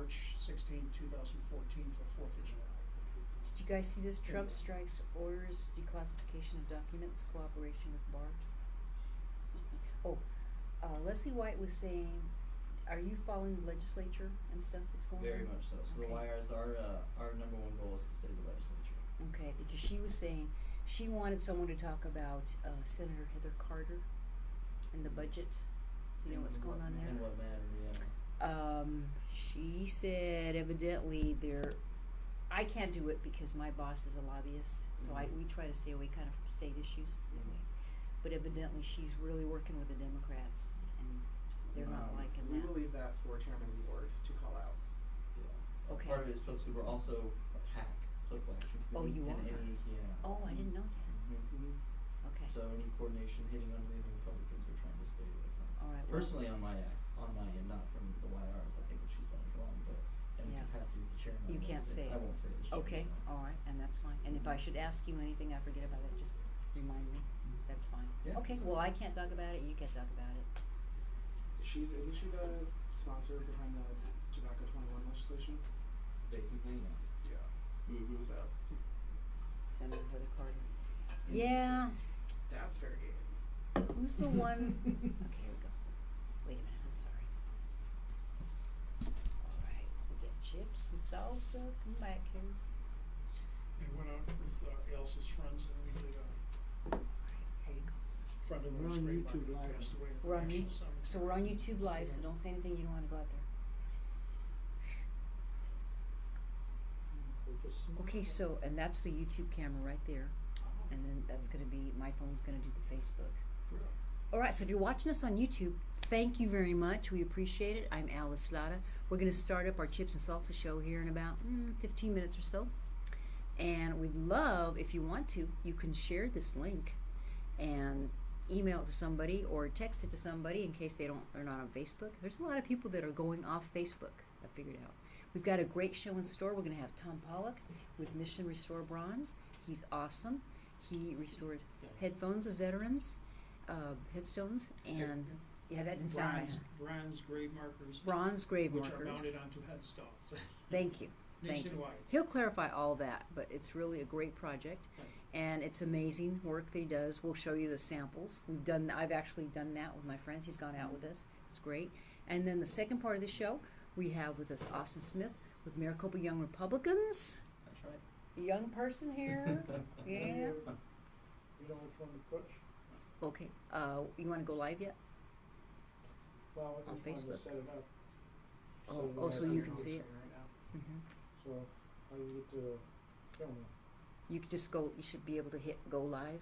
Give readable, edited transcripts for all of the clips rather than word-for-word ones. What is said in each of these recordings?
March 16, 2014 to the 4th of July. Did you guys see this? Trump strikes orders declassification of documents, cooperation with Barr. Leslie White was saying, are you following the legislature and stuff that's going on? Very much so. So Okay. the YRs, our number one goal is to save the legislature. Okay, because she was saying she wanted someone to talk about Senator Heather Carter and the budget. You know what's going on there? In what manner, yeah. She said evidently I can't do it because my boss is a lobbyist, so we try to stay away kind of from state issues that way. But evidently she's really working with the Democrats, and they're not liking We that. will leave that for chairman of the board to call out. Yeah. Okay. Part of it is because we're also a PAC, political action Oh, committee. you and are? yeah. Oh, I didn't know that. Okay. So any coordination hitting underneath the Republicans, we're trying to stay away from. All right. Personally, on my end, not from the YRs. I think what she's done is wrong, but in Yeah. capacity as the chairman, You can't say I it. won't say it. as Okay, chairman, no. all right, and that's fine. And if I should ask you anything, I forget about it, just remind me. That's fine. Yeah, Okay, that's well, fine. I can't talk about it, you can't talk about it. Isn't she the sponsor behind the Tobacco 21 legislation? Technically, yeah. Yeah. Mm-hmm. So Senator Heather Carter. Yeah, that's fair game. who's the one? Okay, here we go. Wait a minute, I'm sorry. All right, we get chips and salsa. Come back here. I went out with Elsa's friends and we did All right, here you go. friend of We're ours, on great YouTube Mark, Live. passed away. We're on National YouTube, Cemetery. so we're on YouTube Live, so don't say anything you don't want to go out there. So just smile. Okay, so, and that's the YouTube camera right there. And then that's gonna be, my phone's gonna do the Facebook. All right, so if you're watching us on YouTube, thank you very much. We appreciate it. I'm Alice Lada. We're going to start up our Chips and Salsa show here in about 15 minutes or so. And we'd love, if you want to, you can share this link and email it to somebody or text it to somebody in case they're not on Facebook. There's a lot of people that are going off Facebook, I figured out. We've got a great show in store. We're going to have Tom Pollock with Mission Restore Bronze. He's awesome. He restores headphones of veterans, headstones, and yeah, that didn't sound right. Bronze grave markers, Bronze grave which markers. are mounted onto headstones. Thank you. Thank you. Nationwide. He'll clarify all that, but it's really a great project, and it's amazing work that he does. We'll show you the samples. I've actually done that with my friends. He's gone out with us. It's great. And then the second part of the show, we have with us Austin Smith with Maricopa Young Republicans. That's right. A young person here. Yeah. You know which one to push? Okay. You want to go live yet? Well, I On just wanted Facebook. to set it up. So you can see it. Right now. hmm So how do you get to film it? You could just go. You should be able to hit go live.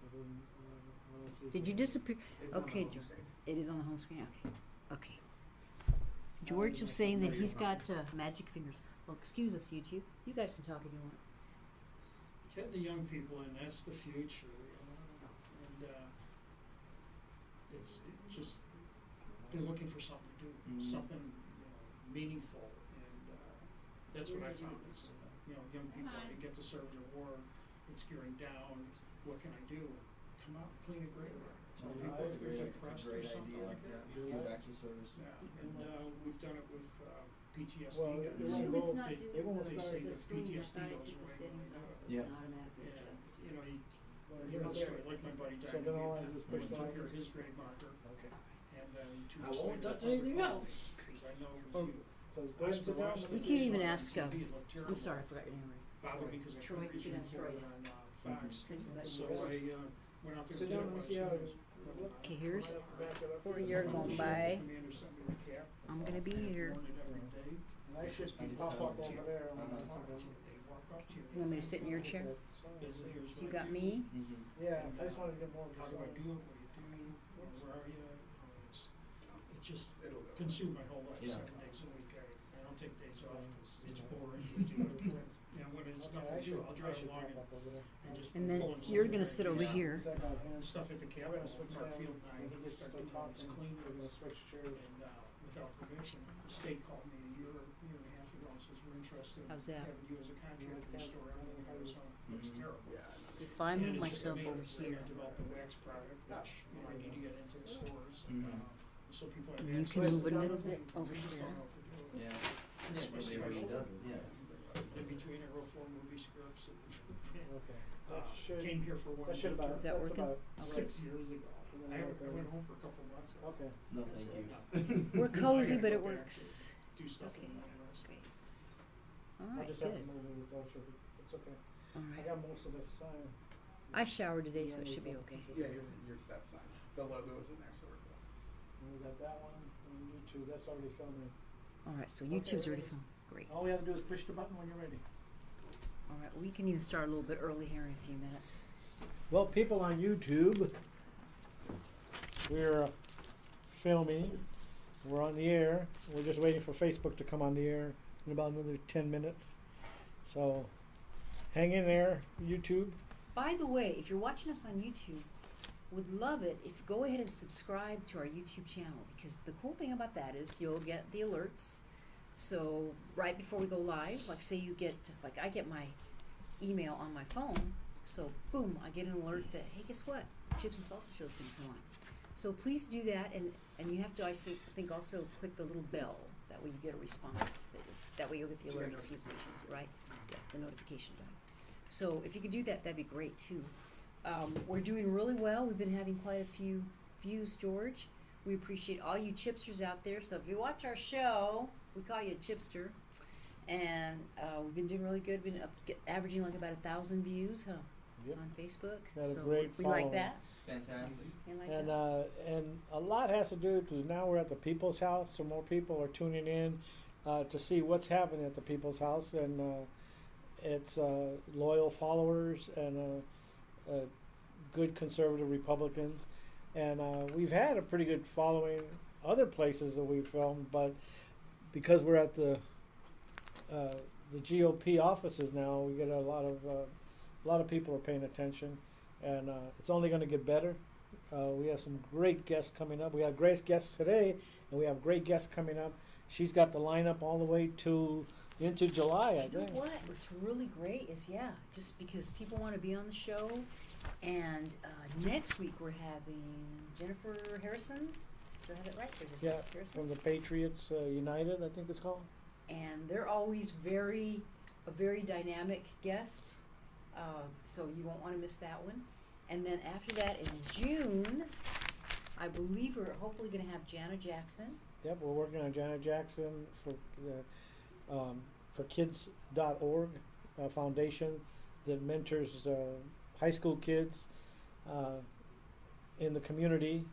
I don't see Did you it. disappear? It's on the Okay, home George. screen. It is on the home screen. Okay. Okay. George was saying that he's got magic fingers. Well, excuse us, YouTube. You guys can talk if you want. Get the young people in, that's the future, and it's just, they're looking for something to do, something, meaningful, and that's what I found is, young people, I get to serve in the war, it's gearing down, what can I do? Come out and clean a grave marker, tell people if they're depressed or something like that. Give back to service. Yeah, and we've done it with PTSD Well, guys. it won't It's go- not They- doing it won't they start say the that screen. I PTSD thought it goes took the away settings when out, so Yeah. it can automatically and, adjust. you're not sure, like my buddy died So in then all I Vietnam, do is we push took the care of icons. his grave marker, Okay. and then 2 I weeks won't later, touch I anything called, else. 'cause I know it Oh, was you. So it's going Ask to for down. Ross You to can't even on ask, TV, it looked I'm terrible. sorry, I forgot your name. Bothered me 'cause I Troy, couldn't reach you him can ask for Troy. it on fax. Change the button. So I went out there Sit and did down it and by see how Tuesday. Okay, here's Back it up. where you're going by. Commander sent me the cap. I'm gonna be here. Worn it every day. And I should I did pop tell up them over to. there. They when I walk see up them. to you, they walk up to you. You want me to sit in your chair? This is yours, So you what I got do. me. Yeah, I just wanted to get more. How do I design. do it? What do you do? Where are you? It just It'll go. consumed my whole life, Yeah. 7 days a week. I don't take days off because it's boring to do it. 'Cause when there's Okay, nothing I to do, should- I'll I drive should along pop up over there. and just And then pull in you're stuff gonna in sit there. over Yeah. here. Because I got hands. Stuff at the We're Capitol, gonna switch Mark down. Field and I When he gets start to doing all this talking, cleaning. we're gonna switch chairs. And without permission, the state called me a year and a half ago and says, we're interested in How's that? having you as a contractor to restore everything in Arizona. It's Mhm. terrible. If I And move it's myself just over amazing. here, I developed a wax product, which, I need to get into the stores. Mhm. So people have you access can to move a it. little bit over We just here. don't know what to do. Yeah. Yeah, nobody ever really does it, yeah. In between, I wrote 4 movie scripts and Okay. That should, came here for 1 that should about, winter Is that that's working? about, 6 years ago. And I then I went home for a couple months. okay. No, That's thank it, you. no. We're cozy, I but gotta it go back works. Do stuff Okay. in my house. Great. All I'll right, just have to good. move it with those, it's okay. All I right. got most of this signed. I showered today, so it should be okay. Yeah, you're that's fine. The logo is in there, so we're cool. And we got that one, and YouTube, that's already filming. All right, so Okay, YouTube's already ready? filmed. Great. All we have to do is push the button when you're ready. All right, we can even start a little bit early here in a few minutes. Well, people on YouTube, we're filming. We're on the air. We're just waiting for Facebook to come on the air in about another 10 minutes. So hang in there, YouTube. By the way, if you're watching us on YouTube, would love it if you go ahead and subscribe to our YouTube channel, because the cool thing about that is you'll get the alerts. So right before we go live, like say you get, like I get my email on my phone, so boom, I get an alert that, hey, guess what? Chips and Salsa Show's gonna come on. So please do that, and you have to, think also click the little bell, that way you get a response, that way you'll get the alert, excuse me, right? Yeah, the notification bell. So if you could do that, that'd be great too. We're doing really well. We've been having quite a few views, George. We appreciate all you chipsters out there. So if you watch our show, we call you a chipster. And we've been doing really good. Been averaging like about 1,000 views, huh? Yep. On Facebook. Got a so great we like following. that. Fantastic. You like And that? and a lot has to do because now we're at the People's House, so more people are tuning in to see what's happening at the People's House, and it's loyal followers and good conservative Republicans, and we've had a pretty good following other places that we've filmed, but because we're at the GOP offices now, we get a lot of people are paying attention, and it's only going to get better. We have some great guests coming up. We have great guests today, and we have great guests coming up. She's got the lineup all the way into July, I You know think. what? What's really great is, just because people want to be on the show. And next week we're having Jennifer Harrison. Do I have it right? Or is it Yeah, Harrison? from the Patriots United, I think it's called. And they're always a very dynamic guest. So you won't want to miss that one. And then after that in June, I believe we're hopefully going to have Jana Jackson. Yep, we're working on Janet Jackson for kids.org, a foundation that mentors high school kids in the community.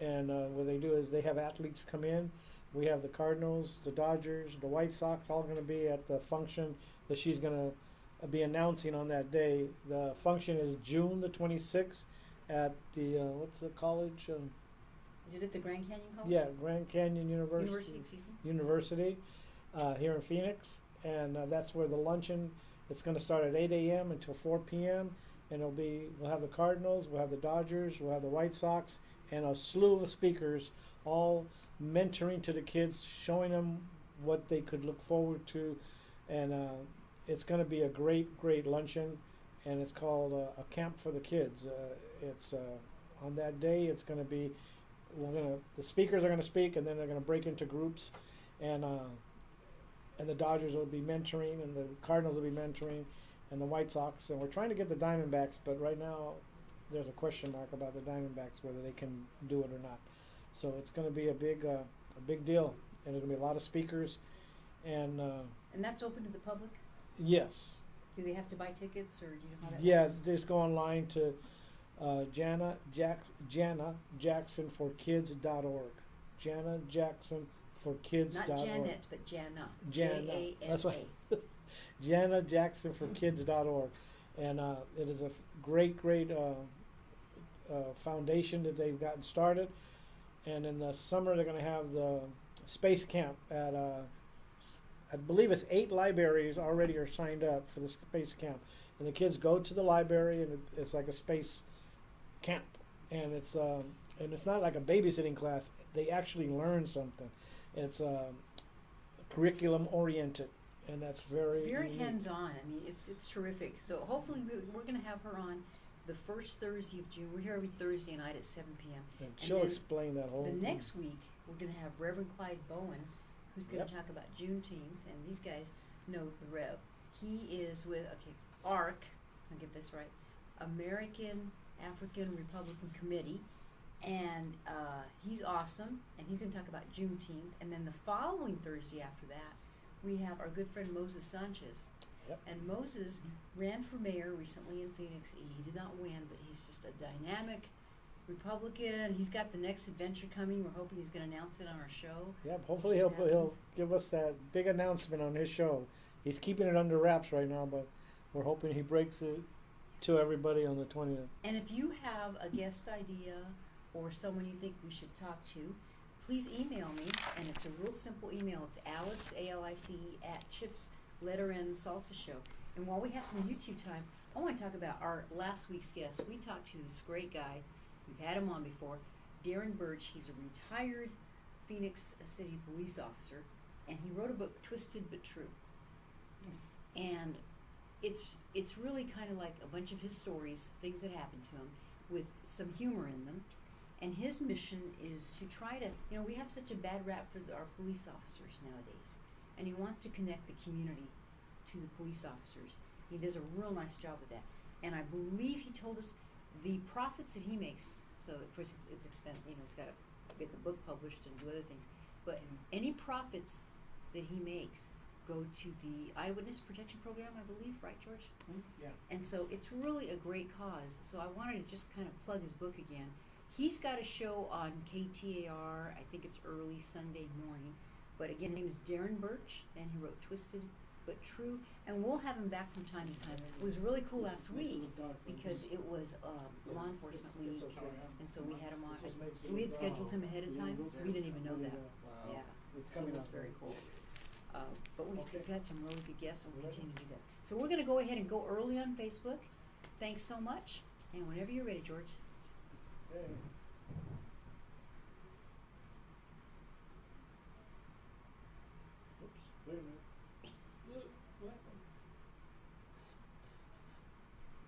And what they do is they have athletes come in. We have the Cardinals, the Dodgers, the White Sox all going to be at the function that she's going to be announcing on that day. The function is June the 26th at the, what's the college? Is it at the Grand Canyon College? Yeah, Grand Canyon University here in Phoenix, and that's where the luncheon. It's going to start at 8 a.m. until 4 p.m. and we'll have the Cardinals, we'll have the Dodgers, we'll have the White Sox, and a slew of speakers, all mentoring to the kids, showing them what they could look forward to, and it's going to be a great luncheon, and it's called a camp for the kids. It's on that day. It's going to be. The speakers are going to speak, and then they're going to break into groups, and the Dodgers will be mentoring, and the Cardinals will be mentoring, and the White Sox, and we're trying to get the Diamondbacks, but right now there's a question mark about the Diamondbacks whether they can do it or not. So it's going to be a big deal, and there's going to be a lot of speakers, and that's open to the public? yes. Do they have to buy tickets, or do you know how that Yes, works? just go online to Jana Jackson for Kids.org. Jana Jackson for Kids.org. Not Janet, but Jana. Jana. Jana. That's right. Jana Jackson for Kids.org. And it is a great foundation that they've gotten started. And in the summer, they're going to have the space camp at, I believe it's 8 libraries already are signed up for the space camp. And the kids go to the library, and it's like a space camp. And it's not like a babysitting class. They actually learn something. It's curriculum oriented, and that's very It's very unique. hands-on. I mean, it's terrific. So hopefully we're going to have her on the first Thursday of June. We're here every Thursday night at 7 p.m. And and she'll then explain that whole The thing. next week, we're going to have Reverend Clyde Bowen, who's going to talk about Juneteenth, and these guys know the Rev. He is with ARC. I'll get this right. American African Republican Committee, and he's awesome, and he's going to talk about Juneteenth. And then the following Thursday after that, we have our good friend Moses Sanchez. Yep. And Moses ran for mayor recently in Phoenix. He did not win, but he's just a dynamic Republican. He's got the next adventure coming. We're hoping he's going to announce it on our show. Yep, hopefully See what he'll happens. give us that big announcement on his show. He's keeping it under wraps right now, but we're hoping he breaks it to everybody on the 20th. And if you have a guest idea or someone you think we should talk to, please email me. And it's a real simple email. It's Alice, ALICE, @Chips, letter N, Salsa Show. And while we have some YouTube time, I want to talk about our last week's guest. We talked to this great guy. We've had him on before, Darren Birch. He's a retired Phoenix City police officer, and he wrote a book, Twisted But True. And it's really kind of like a bunch of his stories, things that happened to him, with some humor in them. And his mission is to try to, we have such a bad rap for our police officers nowadays, and he wants to connect the community to the police officers. He does a real nice job with that. And I believe he told us the profits that he makes, so of course it's expensive, he's got to get the book published and do other things, but any profits that he makes go to the Eyewitness Protection Program, I believe, right, George? Yeah. And so it's really a great cause. So I wanted to just kind of plug his book again. He's got a show on KTAR, I think it's early Sunday morning, but again, his name is Darren Birch, and he wrote Twisted But True, and we'll have him back from time to time. It was really cool last week because it was Law Enforcement Week, and so we had him on. We had scheduled him ahead of time. We didn't even know that. Wow. Yeah, so it was very cool. But we've had some really good guests, and we'll continue to do that. So we're going to go ahead and go early on Facebook. Thanks so much, and whenever you're ready, George. Okay. Oops, wait a minute.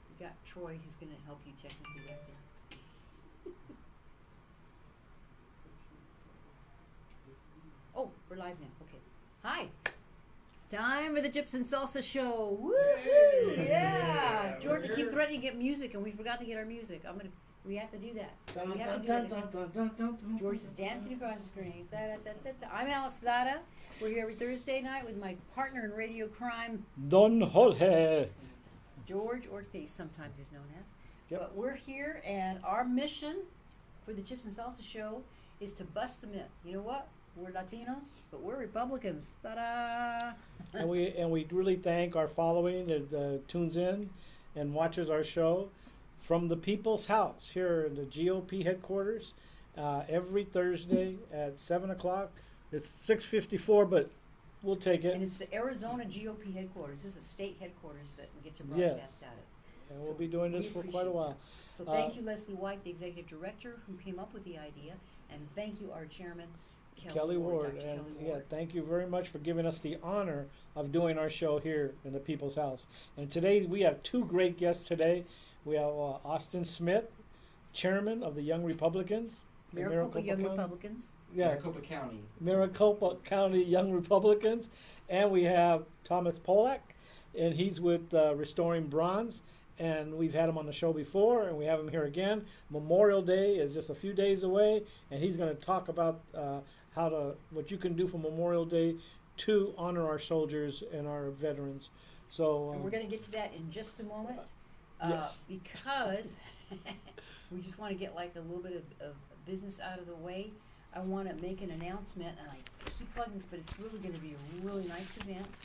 We got Troy. He's going to help you technically right there. Oh, we're live now. Okay. Hi. It's time for the Chips and Salsa Show. Woo! Hey! Yeah. Yeah, George, we're I keep here. threatening to get music, and we forgot to get our music. We have to do that. We have to do it. George is dancing across the screen. Da, da, da, da, da. I'm Alice Lada. We're here every Thursday night with my partner in radio crime, Don Jorge. George Ortiz, sometimes he's known as. Yep. But we're here, and our mission for the Chips and Salsa Show is to bust the myth. You know what? We're Latinos, but we're Republicans. Ta-da! and we really thank our following that tunes in and watches our show from the People's House here in the GOP headquarters every Thursday at 7:00. It's 6:54, but we'll take it. And it's the Arizona GOP headquarters. This is state headquarters that we get to Yes. broadcast out of. And So we'll be doing this we for quite a appreciate while. So thank you, Leslie White, the executive director, who came up with the idea, and thank you, our chairman, Kelly Ward, Dr. and Kelly yeah, Ward. thank you very much for giving us the honor of doing our show here in the People's House. And today we have two great guests today. We have Austin Smith, chairman of the Young Republicans. the Maricopa Young County- Republicans. Yeah, Maricopa County. Maricopa County Young Republicans. And we have Thomas Polak, and he's with Restoring Bronze. And we've had him on the show before, and we have him here again. Memorial Day is just a few days away, and he's going to talk about what you can do for Memorial Day to honor our soldiers and our veterans. So And we're going to get to that in just a moment. Yes. Because we just want to get like a little bit of business out of the way. I want to make an announcement, and I keep plugging this, but it's really going to be a really nice event.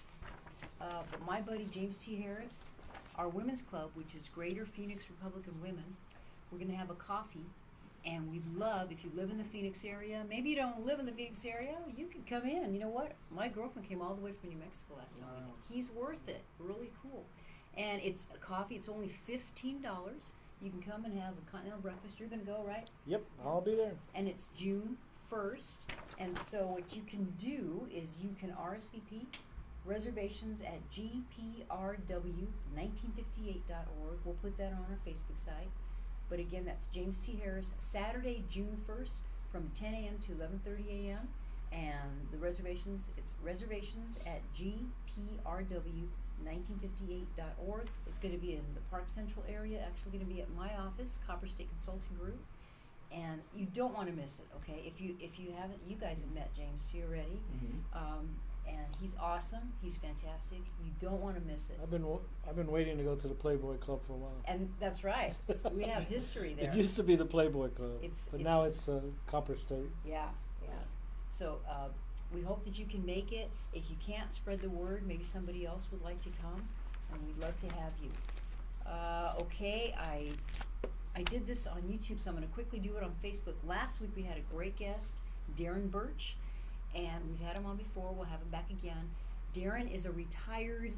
But my buddy James T. Harris, our women's club, which is Greater Phoenix Republican Women, we're going to have a coffee. And we'd love, if you live in the Phoenix area, maybe you don't live in the Phoenix area, you could come in. You know what? My girlfriend came all the way from New Mexico last time. Wow. He's worth it. Really cool. And it's a coffee. It's only $15. You can come and have a continental breakfast. You're going to go, right? Yep, I'll be there. And it's June 1st. And so what you can do is you can RSVP reservations at gprw1958.org. We'll put that on our Facebook site. But again, that's James T. Harris, Saturday, June 1st, from 10 a.m. to 11:30 a.m. And the reservations, it's reservations at gprw1958.org. It's going to be in the Park Central area, actually going to be at my office, Copper State Consulting Group. And you don't want to miss it, okay? If you haven't, you guys have met James T already. And he's awesome. He's fantastic. You don't want to miss it. I've been waiting to go to the Playboy Club for a while. And that's right. We have history there. It used to be the Playboy Club, but now it's Copper State. Yeah. So we hope that you can make it. If you can't, spread the word. Maybe somebody else would like to come, and we'd love to have you. Okay, I did this on YouTube, so I'm going to quickly do it on Facebook. Last week we had a great guest, Darren Birch, and we've had him on before. We'll have him back again. Darren is a retired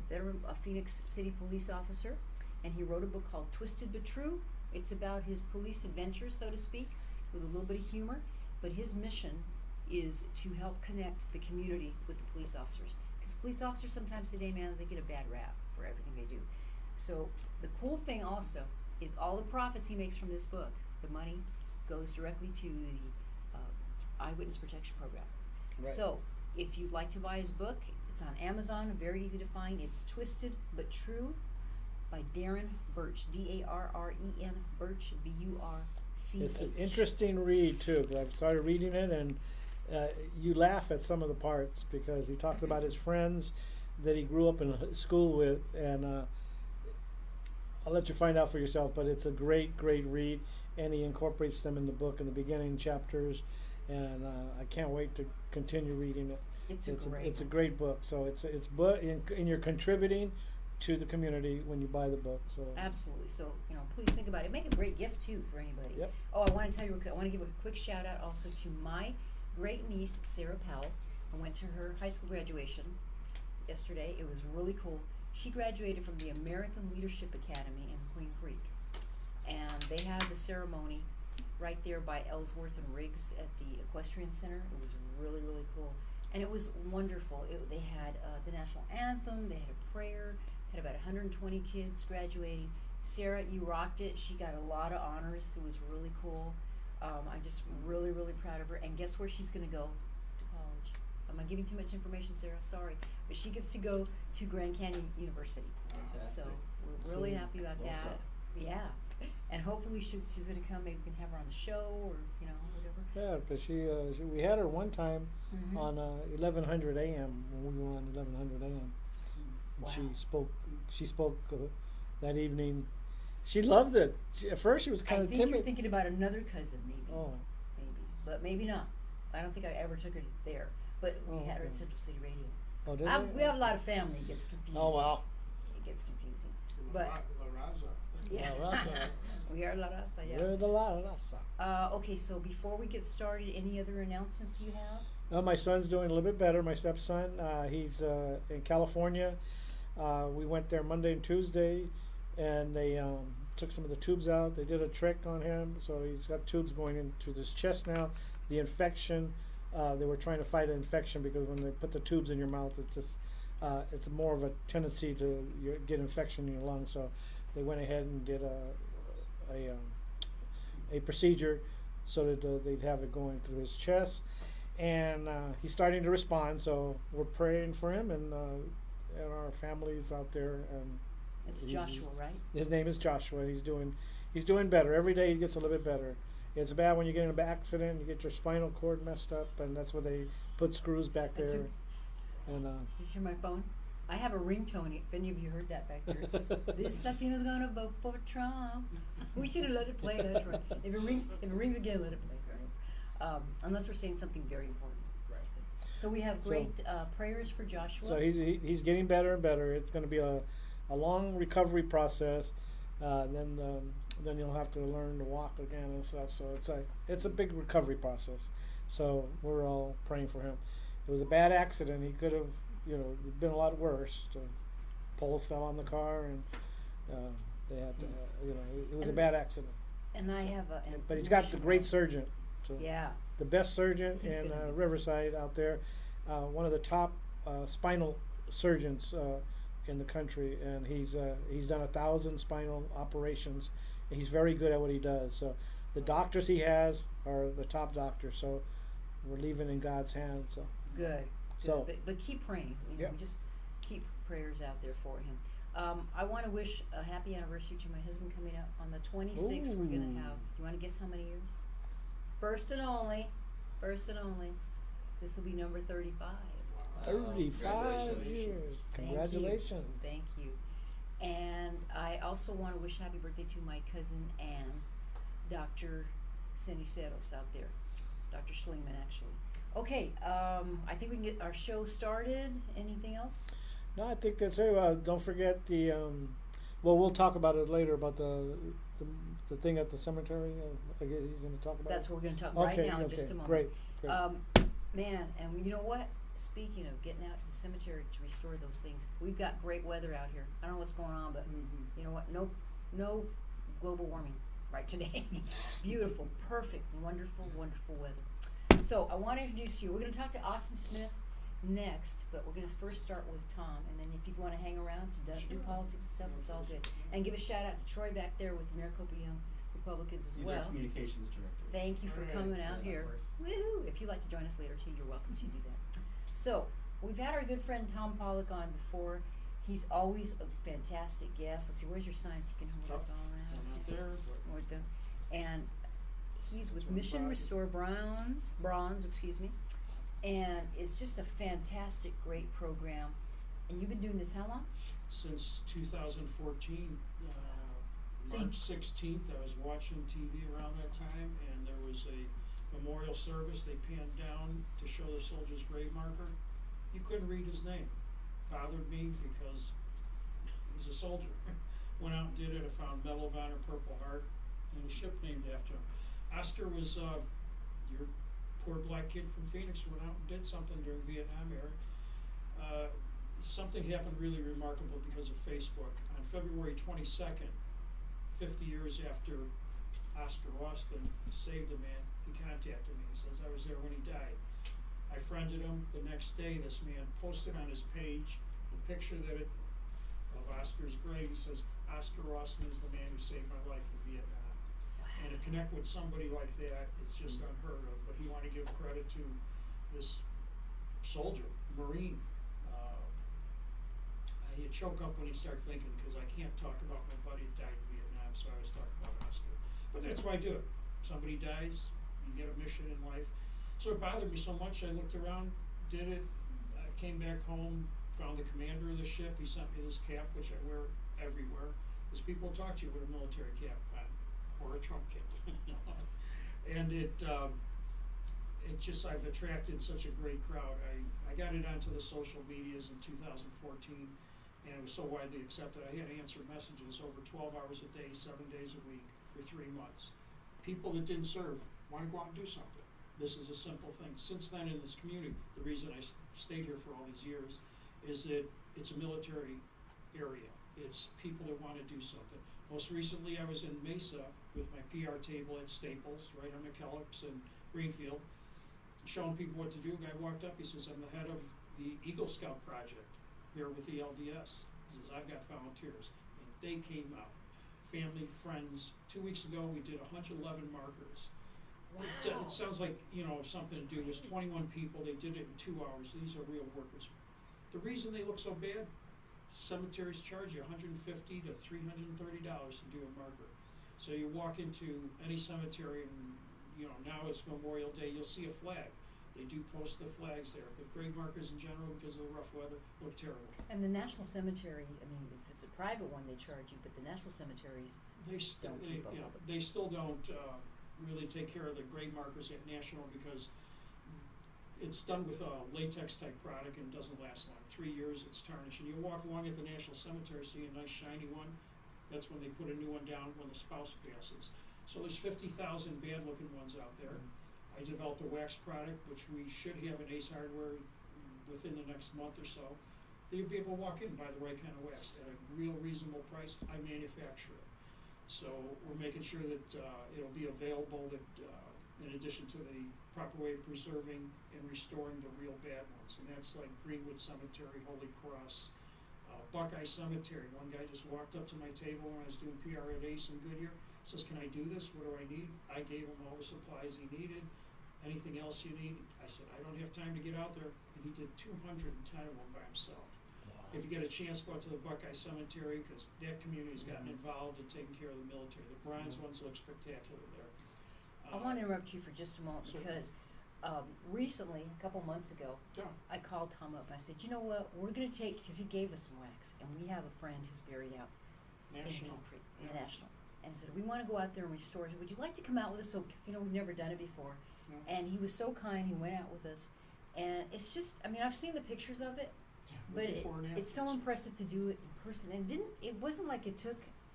veteran, a Phoenix City police officer, and he wrote a book called Twisted But True. It's about his police adventures, so to speak, with a little bit of humor. But his mission is to help connect the community with the police officers. Because police officers sometimes today, man, they get a bad rap for everything they do. So the cool thing also is all the profits he makes from this book, the money goes directly to the Eyewitness Protection Program. Right. So if you'd like to buy his book, it's on Amazon, very easy to find. It's Twisted But True by Darren Birch, D-A-R-R-E-N, Birch, B-U-R-C-H. It's an interesting read too. But I've started reading it, and you laugh at some of the parts because he talks about his friends that he grew up in school with, and I'll let you find out for yourself. But it's a great read, and he incorporates them in the book in the beginning chapters, and I can't wait to continue reading it. It's a great book. So it's and you're contributing to the community when you buy the book. So absolutely. So please think about it. Make a great gift too for anybody. Yep. Oh, I want to tell you, I want to give a quick shout out also to my great niece Sarah Powell. I went to her high school graduation yesterday. It was really cool. She graduated from the American Leadership Academy in Queen Creek, and they had the ceremony right there by Ellsworth and Riggs at the Equestrian Center. It was really cool, and it was wonderful. They had the national anthem. They had a prayer. Had about 120 kids graduating. Sarah, you rocked it. She got a lot of honors. It was really cool. I'm just really proud of her. And guess where she's going to go to college? I'm not giving too much information, Sarah. Sorry, but she gets to go to Grand Canyon University. Fantastic. So we're really happy about Well that. said. Yeah, and hopefully she's going to come. Maybe we can have her on the show or whatever. yeah, because we had her one time Mhm. on 1100 a.m. when we were on 1100 a.m. Wow. She spoke that evening. She loved it. At first, she was kind I of think timid. you're thinking about another cousin, maybe. Oh, But maybe not. I don't think I ever took her there. But we had her at okay. Central City Radio. oh, did We have a lot of family. It gets confusing. Oh wow. It gets confusing. La But Raza. yeah, La Raza. we are La Raza. Yeah. We're the La Raza. Okay, so before we get started, any other announcements you have? My son's doing a little bit better. My stepson, he's in California. We went there Monday and Tuesday, and they took some of the tubes out. They did a trick on him, so he's got tubes going into his chest now. The infection, they were trying to fight an infection because when they put the tubes in your mouth, it's more of a tendency to get infection in your lungs. So they went ahead and did a procedure so that they'd have it going through his chest, and he's starting to respond. So we're praying for him and our families out there. And It's Joshua, right? his name is Joshua. He's doing better. Every day he gets a little bit better. It's bad when you get in an accident, you get your spinal cord messed up, and that's where they put screws back That's there. And You hear my phone? I have a ringtone. If any of you heard that back there, it's this Latino's gonna vote for Trump. We should have let it play. That's right. If it rings again, let it play. Right. Unless we're saying something very important. Right. So we have great prayers for Joshua. so he's getting better and better. It's going to be a long recovery process. Then you'll have to learn to walk again and stuff. So it's a big recovery process. So we're all praying for him. It was a bad accident. He could have, it'd been a lot worse. The pole fell on the car, and they had to, it was a bad accident. And I have a. But he's got the great surgeon. So Yeah. the best surgeon He's in gonna be- Riverside out there, one of the top spinal surgeons in the country, and he's done 1,000 spinal operations. And he's very good at what he does. So the doctors he has are the top doctors. So we're leaving in God's hands. So Good. So- but keep praying. You know, Yep. just keep prayers out there for him. I want to wish a happy anniversary to my husband coming up on the 26th. We're gonna Ooh. have. You want to guess how many years? First and only. This will be number 35. 35 Congratulations. years. Thank Congratulations. Thank you. And I also want to wish happy birthday to my cousin Ann, Dr. Ceniceros out there, Dr. Schlingman actually. Okay, I think we can get our show started. Anything else? No, I think that's it. Don't forget the. Well, we'll talk about it later about the thing at the cemetery. I guess he's going to talk about. That's it. what we're going to talk right now in okay, just a moment. Great. Man, and you know what? Speaking of getting out to the cemetery to restore those things, we've got great weather out here. I don't know what's going on, but you know what? No global warming right today. Beautiful, perfect, wonderful weather. So I want to introduce you. We're going to talk to Austin Smith next, but we're going to first start with Tom, and then if you want to hang around to do politics and stuff, it's all good. And give a shout out to Troy back there with Maricopa Young Republicans as He's well. our communications director. Thank you for Alright. coming out Yeah, here. of course. Woohoo! If you'd like to join us later too, you're welcome to do that. So, we've had our good friend Tom Pollock on before. He's always a fantastic guest. Let's see, where's your sign so you can hold up all that? I'm not there, but Or and he's with That's one Mission project. Restore Bronze, excuse me. And it's just a fantastic, great program. And you've been doing this how long? since 2014, So March 16th, I was watching TV around that time, and there was a memorial service. They panned down to show the soldier's grave marker. You couldn't read his name. Bothered me because he's a soldier. Went out and did it. I found Medal of Honor, Purple Heart, and a ship named after him. Oscar was your poor black kid from Phoenix. Went out and did something during Vietnam era. Something happened really remarkable because of Facebook. On February 22nd, 50 years after Oscar Austin saved a man, he contacted me. He says, I was there when he died. I friended him. The next day, this man posted on his page the picture of Oscar's grave. He says, Oscar Austin is the man who saved my life in Vietnam. And to connect with somebody like that is just unheard of. But he wanted to give credit to this soldier, Marine. You choke up when you start thinking, because I can't talk about my buddy that died in Vietnam, so I always talk about Oscar. But that's why I do it. Somebody dies, you get a mission in life. So it bothered me so much, I looked around, did it, I came back home, found the commander of the ship. He sent me this cap, which I wear everywhere, because people will talk to you with a military cap on, or a Trump cap. And it just, I've attracted such a great crowd. I got it onto the social medias in 2014. And it was so widely accepted, I had to answer messages over 12 hours a day, 7 days a week for 3 months. People that didn't serve want to go out and do something. This is a simple thing. Since then in this community, the reason I stayed here for all these years is that it's a military area. It's people that want to do something. Most recently I was in Mesa with my PR table at Staples, right on McKellips and Greenfield, showing people what to do. A guy walked up, he says, I'm the head of the Eagle Scout project here with the LDS. He says, I've got volunteers. And they came out. Family, friends. 2 weeks ago, we did 111 markers. Wow. It sounds like, something to do. It was 21 people. They did it in 2 hours. These are real workers. The reason they look so bad, cemeteries charge you $150 to $330 to do a marker. So you walk into any cemetery and, now it's Memorial Day, you'll see a flag. They do post the flags there, but grave markers in general, because of the rough weather, look terrible. And the National Cemetery, I mean, if it's a private one, they charge you, but the National Cemeteries They still, don't keep up with it. they still don't really take care of the grave markers at National, because it's done with a latex type product and doesn't last long. 3 years, it's tarnished. And you walk along at the National Cemetery, see a nice shiny one. That's when they put a new one down when the spouse passes. So there's 50,000 bad looking ones out there. I developed a wax product, which we should have at Ace Hardware within the next month or so. They'll be able to walk in and buy the right kind of wax at a real reasonable price. I manufacture it. So we're making sure that it'll be available, that in addition to the proper way of preserving and restoring the real bad ones. And that's like Greenwood Cemetery, Holy Cross, Buckeye Cemetery. One guy just walked up to my table when I was doing PR at Ace in Goodyear. Says, can I do this? What do I need? I gave him all the supplies he needed. anything else you need? I said, I don't have time to get out there. And he did 210 of them by himself. If you get a chance, go out to the Buckeye Cemetery, because that community's gotten involved in taking care of the military. The bronze ones look spectacular there. I want to interrupt you for just a moment Certainly. because recently, a couple months ago, Yeah. I called Tom up and I said, you know what, we're going to take, because he gave us some wax, and we have a friend who's buried out National. in Mill Creek, Yeah. National. And said, we want to go out there and restore it. Would you like to come out with us? So, 'cause, you know, we've never done it before. Yeah. And he was so kind, he went out with us. And it's just, I mean, I've seen the pictures of it, Yeah, but before and it's so afterwards. impressive to do it in person. And it wasn't like it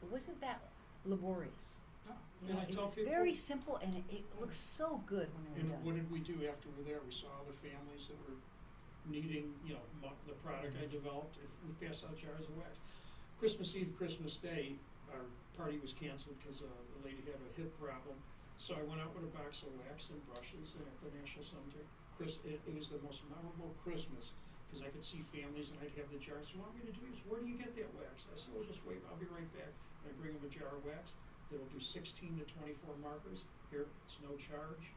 wasn't that laborious. No. You And know, I it tell was people, very simple, and it looks so good when and we're what done. did we do after we were there? We saw other families that were needing, the product I developed, and we passed out jars of wax. Christmas Eve, Christmas Day, our party was canceled because the lady had a hip problem. So I went out with a box of wax and brushes at the National Cemetery. It was the most memorable Christmas because I could see families and I'd have the jars. So what I'm going to do is, where do you get that wax? I said, well, just wait, I'll be right back. And I bring them a jar of wax that'll do 16 to 24 markers. Here, it's no charge.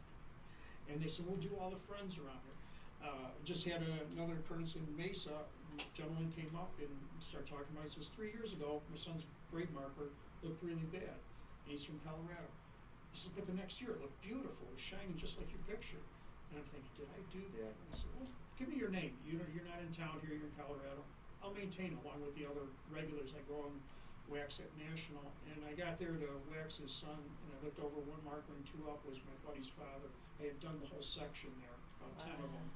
And they said, we'll do all the friends around here. Just had another occurrence in Mesa. A gentleman came up and started talking about it. He says, 3 years ago, my son's grave marker looked really bad. And he's from Colorado. He says, but the next year it looked beautiful. It was shining just like your picture. And I'm thinking, did I do that? And I said, well, give me your name. You're not in town here, you're in Colorado. I'll maintain along with the other regulars. I go and wax at National. And I got there to wax his son, and I looked over one marker and two up was my buddy's father. I had done the whole section there, about 10 of them.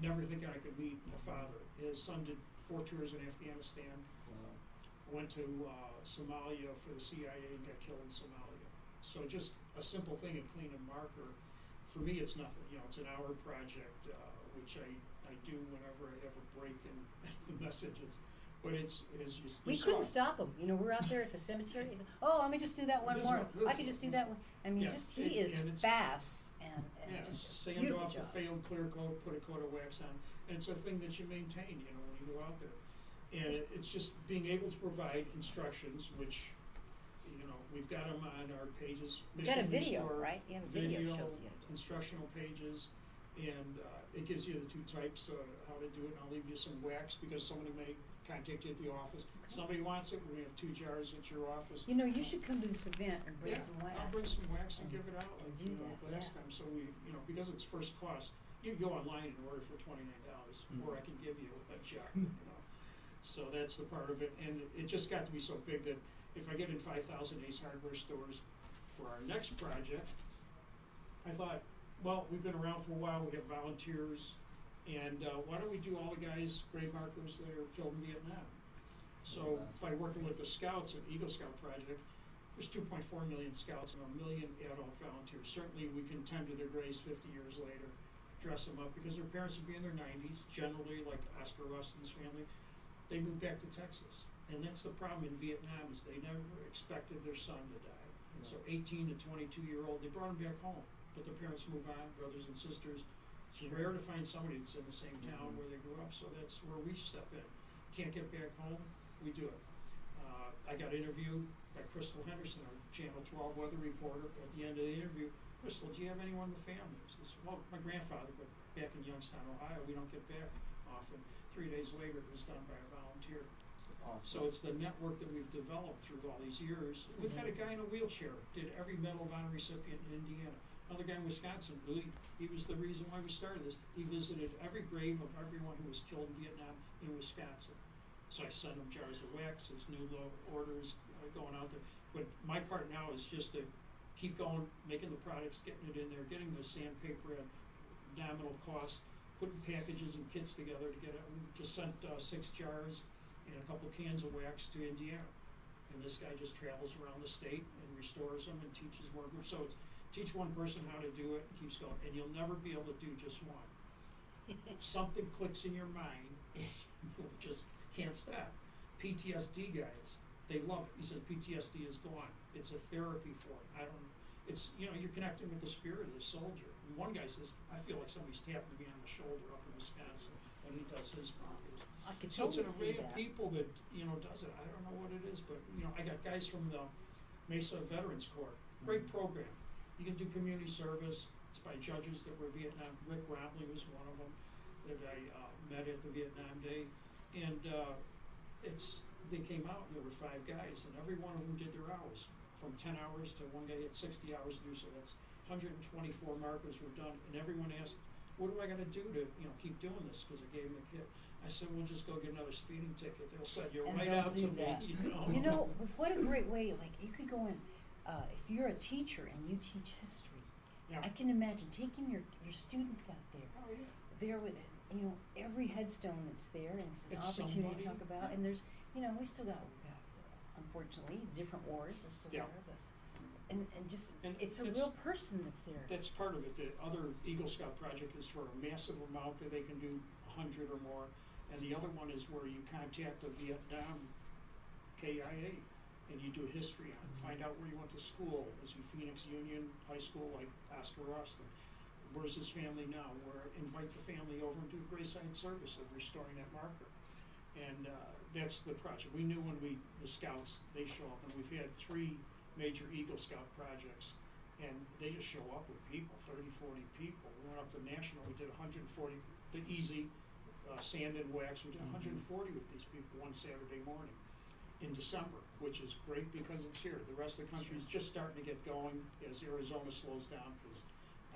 Never thinking I could meet a father. His son did 4 tours in Afghanistan. Wow. Went to Somalia for the CIA and got killed in Somalia. So just a simple thing, a clean and marker. For me, it's nothing. It's an hour project, which I do whenever I have a break in the messages. But it's just We couldn't stop him. We're out there at the cemetery. He said, oh, let me just do that one This more. one- I could just do that one. I mean, Yeah, he is and it's- fast and Yeah, just a sand beautiful off job. the failed clear coat, put a coat of wax on, and it's a thing that you maintain, when you go out there. And it's just being able to provide instructions, which, we've got them on our pages. You got a Mission video, Restore, right? You have a video that shows you how to do it. instructional pages, and it gives you the 2 types how to do it. And I'll leave you some wax because somebody may contact you at the office. Somebody wants it, we're gonna have 2 jars at your office. You should come to this event and bring Yeah, some wax. I'll bring some wax and and- give it out and like, do that, like last yeah. time. So we, because it's first cost, you can go online and order for $29, or I can give you a jar. So that's the part of it, and it just got to be so big that if I get in 5,000 Ace Hardware stores for our next project, I thought, well, we've been around for a while. We have volunteers, and why don't we do all the guys' grave markers that are killed in Vietnam? So by working with the Scouts at Eagle Scout Project, there's 2.4 million Scouts and 1 million adult volunteers. Certainly we can tend to their graves 50 years later, dress them up, because their parents would be in their 90s, generally like Oscar Rustin's family. They moved back to Texas. And that's the problem in Vietnam, is they never expected their son to die. So 18 to 22-year-old, they brought them back home. But the parents move on, brothers and sisters. It's rare to find somebody that's in the same town where they grew up, so that's where we step in. Can't get back home, we do it. I got interviewed by Crystal Henderson, our Channel 12 weather reporter. At the end of the interview, Crystal, do you have anyone in the family? She says, well, my grandfather, but back in Youngstown, Ohio, we don't get back often. 3 days later, it was done by a volunteer. Awesome. So it's the network that we've developed through all these years. It's We've had a amazing. guy in a wheelchair, did every Medal of Honor recipient in Indiana. Another guy in Wisconsin, really, he was the reason why we started this. He visited every grave of everyone who was killed in Vietnam in Wisconsin. So I send him jars of wax, there's new orders going out there. But my part now is just to keep going, making the products, getting it in there, getting the sandpaper at nominal cost, putting packages and kits together to get it. We just sent 6 jars and a couple cans of wax to Indiana. And this guy just travels around the state and restores them and teaches more groups. So it's teach one person how to do it and keeps going. And you'll never be able to do just one. Something clicks in your mind and you just can't stop. PTSD guys, they love it. He says PTSD is gone. It's a therapy for it. It's, you're connecting with the spirit of the soldier. And one guy says, I feel like somebody's tapping me on the shoulder up in Wisconsin when he does his markers. I could So totally it's an see array of that. people that, does it. I don't know what it is, but, I got guys from the Mesa Veterans Corps. Great program. You can do community service, It's by judges that were Vietnam. Rick Robley was one of them that I met at the Vietnam Day, and they came out and there were 5 guys, and every one of them did their hours, from 10 hours to one guy had 60 hours to do. So that's 124 markers were done, and everyone asked, "What do I got to do to keep doing this?" Because I gave them a kit. I said, "We'll just go get another speeding ticket. They'll send you And right they'll out do to that. me." You know, what a great way, like you could go in, if you're a teacher and you teach history, Yeah. I can imagine taking your students out there, Oh yeah. there with, every headstone that's there, and it's an It's opportunity to somebody. talk about, and there's, we still got unfortunately, different wars are still Yeah. there, but, and just, And it's a it's- real person that's there. That's part of it. The other Eagle Scout project is for a massive amount that they can do 100 or more, and the other one is where you contact the Vietnam KIA and you do history on it. Find out where he went to school. Was he Phoenix Union High School like Oscar Austin? Where's his family now? Invite the family over and do a graveside service of restoring that marker. And that's the project. We knew when the scouts, they show up, and we've had 3 major Eagle Scout projects, and they just show up with people, 30, 40 people. We went up to national, we did 140, the easy sand and wax, we did 140 with these people one Saturday morning in December, which is great because it's here. The rest of the country is just starting to get going as Arizona slows down, because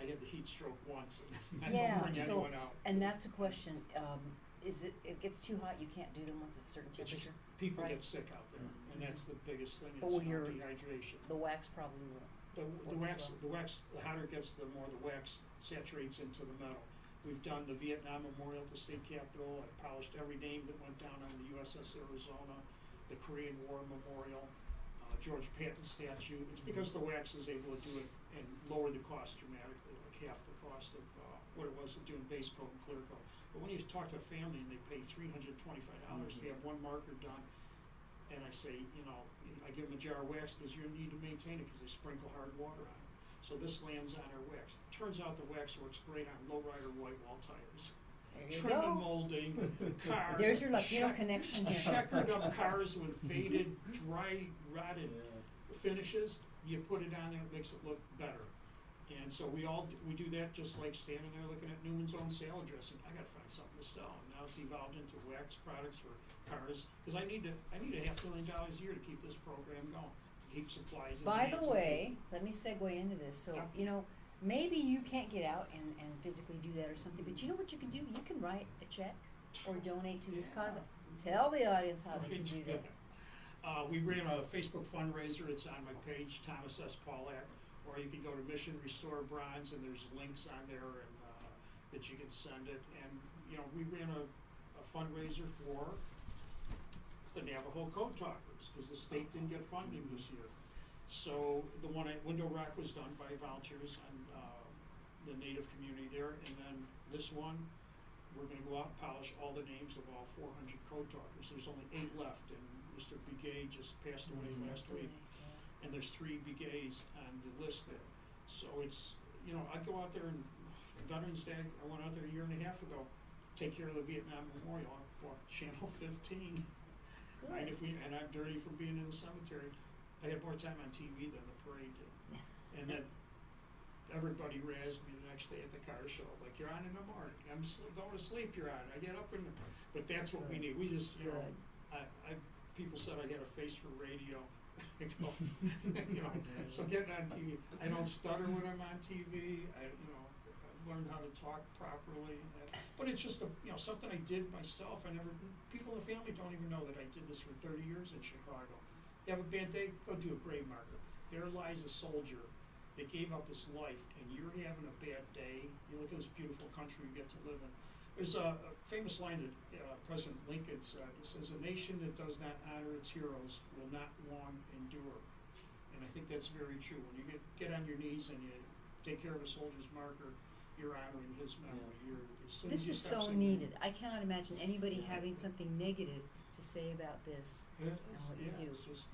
I had the heat stroke once, and I Yeah, don't bring so- anyone out. And that's a question, it gets too hot, you can't do them once it's a certain It's just, temperature? people Right. get sick out there, and that's the biggest thing, But is when you're- dehydration. The wax probably will. The Works wax, well. the wax, the hotter it gets, the more the wax saturates into the metal. We've done the Vietnam Memorial at the state capitol. I polished every name that went down on the USS Arizona, the Korean War Memorial, George Patton statue. It's because the wax is able to do it and lower the cost dramatically, like half the cost of what it was of doing base coat and clear coat. But when you talk to a family and they pay $325 to have one marker done, and I say, I give them a jar of wax because you need to maintain it because they sprinkle hard water on it. So this lands on our wax. Turns out the wax works great on lowrider white wall tires. There you Trim and go. molding, cars. There's your Latino check- connection here. Checkered up cars with faded, dry, rotted finishes. You put it on there, it makes it look better. And so we do that, just like standing there looking at Newman's Own salad dressing. I gotta find something to sell. And now it's evolved into wax products for cars, because I need $500,000 a year to keep this program going, to keep supplies in By hands the of way, let me segue into this. So, Yeah. maybe you can't get out and physically do that or something, but you know what you can do? You can write a check or donate to this cause. Tell the audience how they can do that. We ran a Facebook fundraiser. It's on my page, Thomas S. Paulak, or you can go to Mission Restore Bronze, and there's links on there and that you can send it. And we ran a fundraiser for the Navajo Code Talkers, because the state didn't get funding this year. So the one at Window Rock was done by volunteers on the Native community there, and then this one, we're going to go out and polish all the names of all 400 code talkers. There's only 8 left, and Mr. Begay just passed away last week, and there's 3 Begays on the list there. So it's, I go out there, and Veterans Day, I went out there a year and a half ago, take care of the Vietnam Memorial. I bought Channel 15. And I'm dirty from being in the cemetery. I had more time on TV than the parade did. And then everybody razzed me the next day at the car show, like, "You're on in the morning. I'm going to sleep, you're on. I get up in the..." But that's what we need. We just, people said I had a face for radio. I go, so getting on TV. I don't stutter when I'm on TV. I've learned how to talk properly. But it's just something I did myself. People in the family don't even know that I did this for 30 years in Chicago. You have a bad day, go do a grave marker. There lies a soldier that gave up his life, and you're having a bad day. You look at this beautiful country you get to live in. There's a famous line that President Lincoln said. It says, "A nation that does not honor its heroes will not long endure." And I think that's very true. When you get on your knees and you take care of a soldier's marker, you're honoring his memory. This is so needed. I cannot imagine anybody having something negative to say about this and what you do. It's just,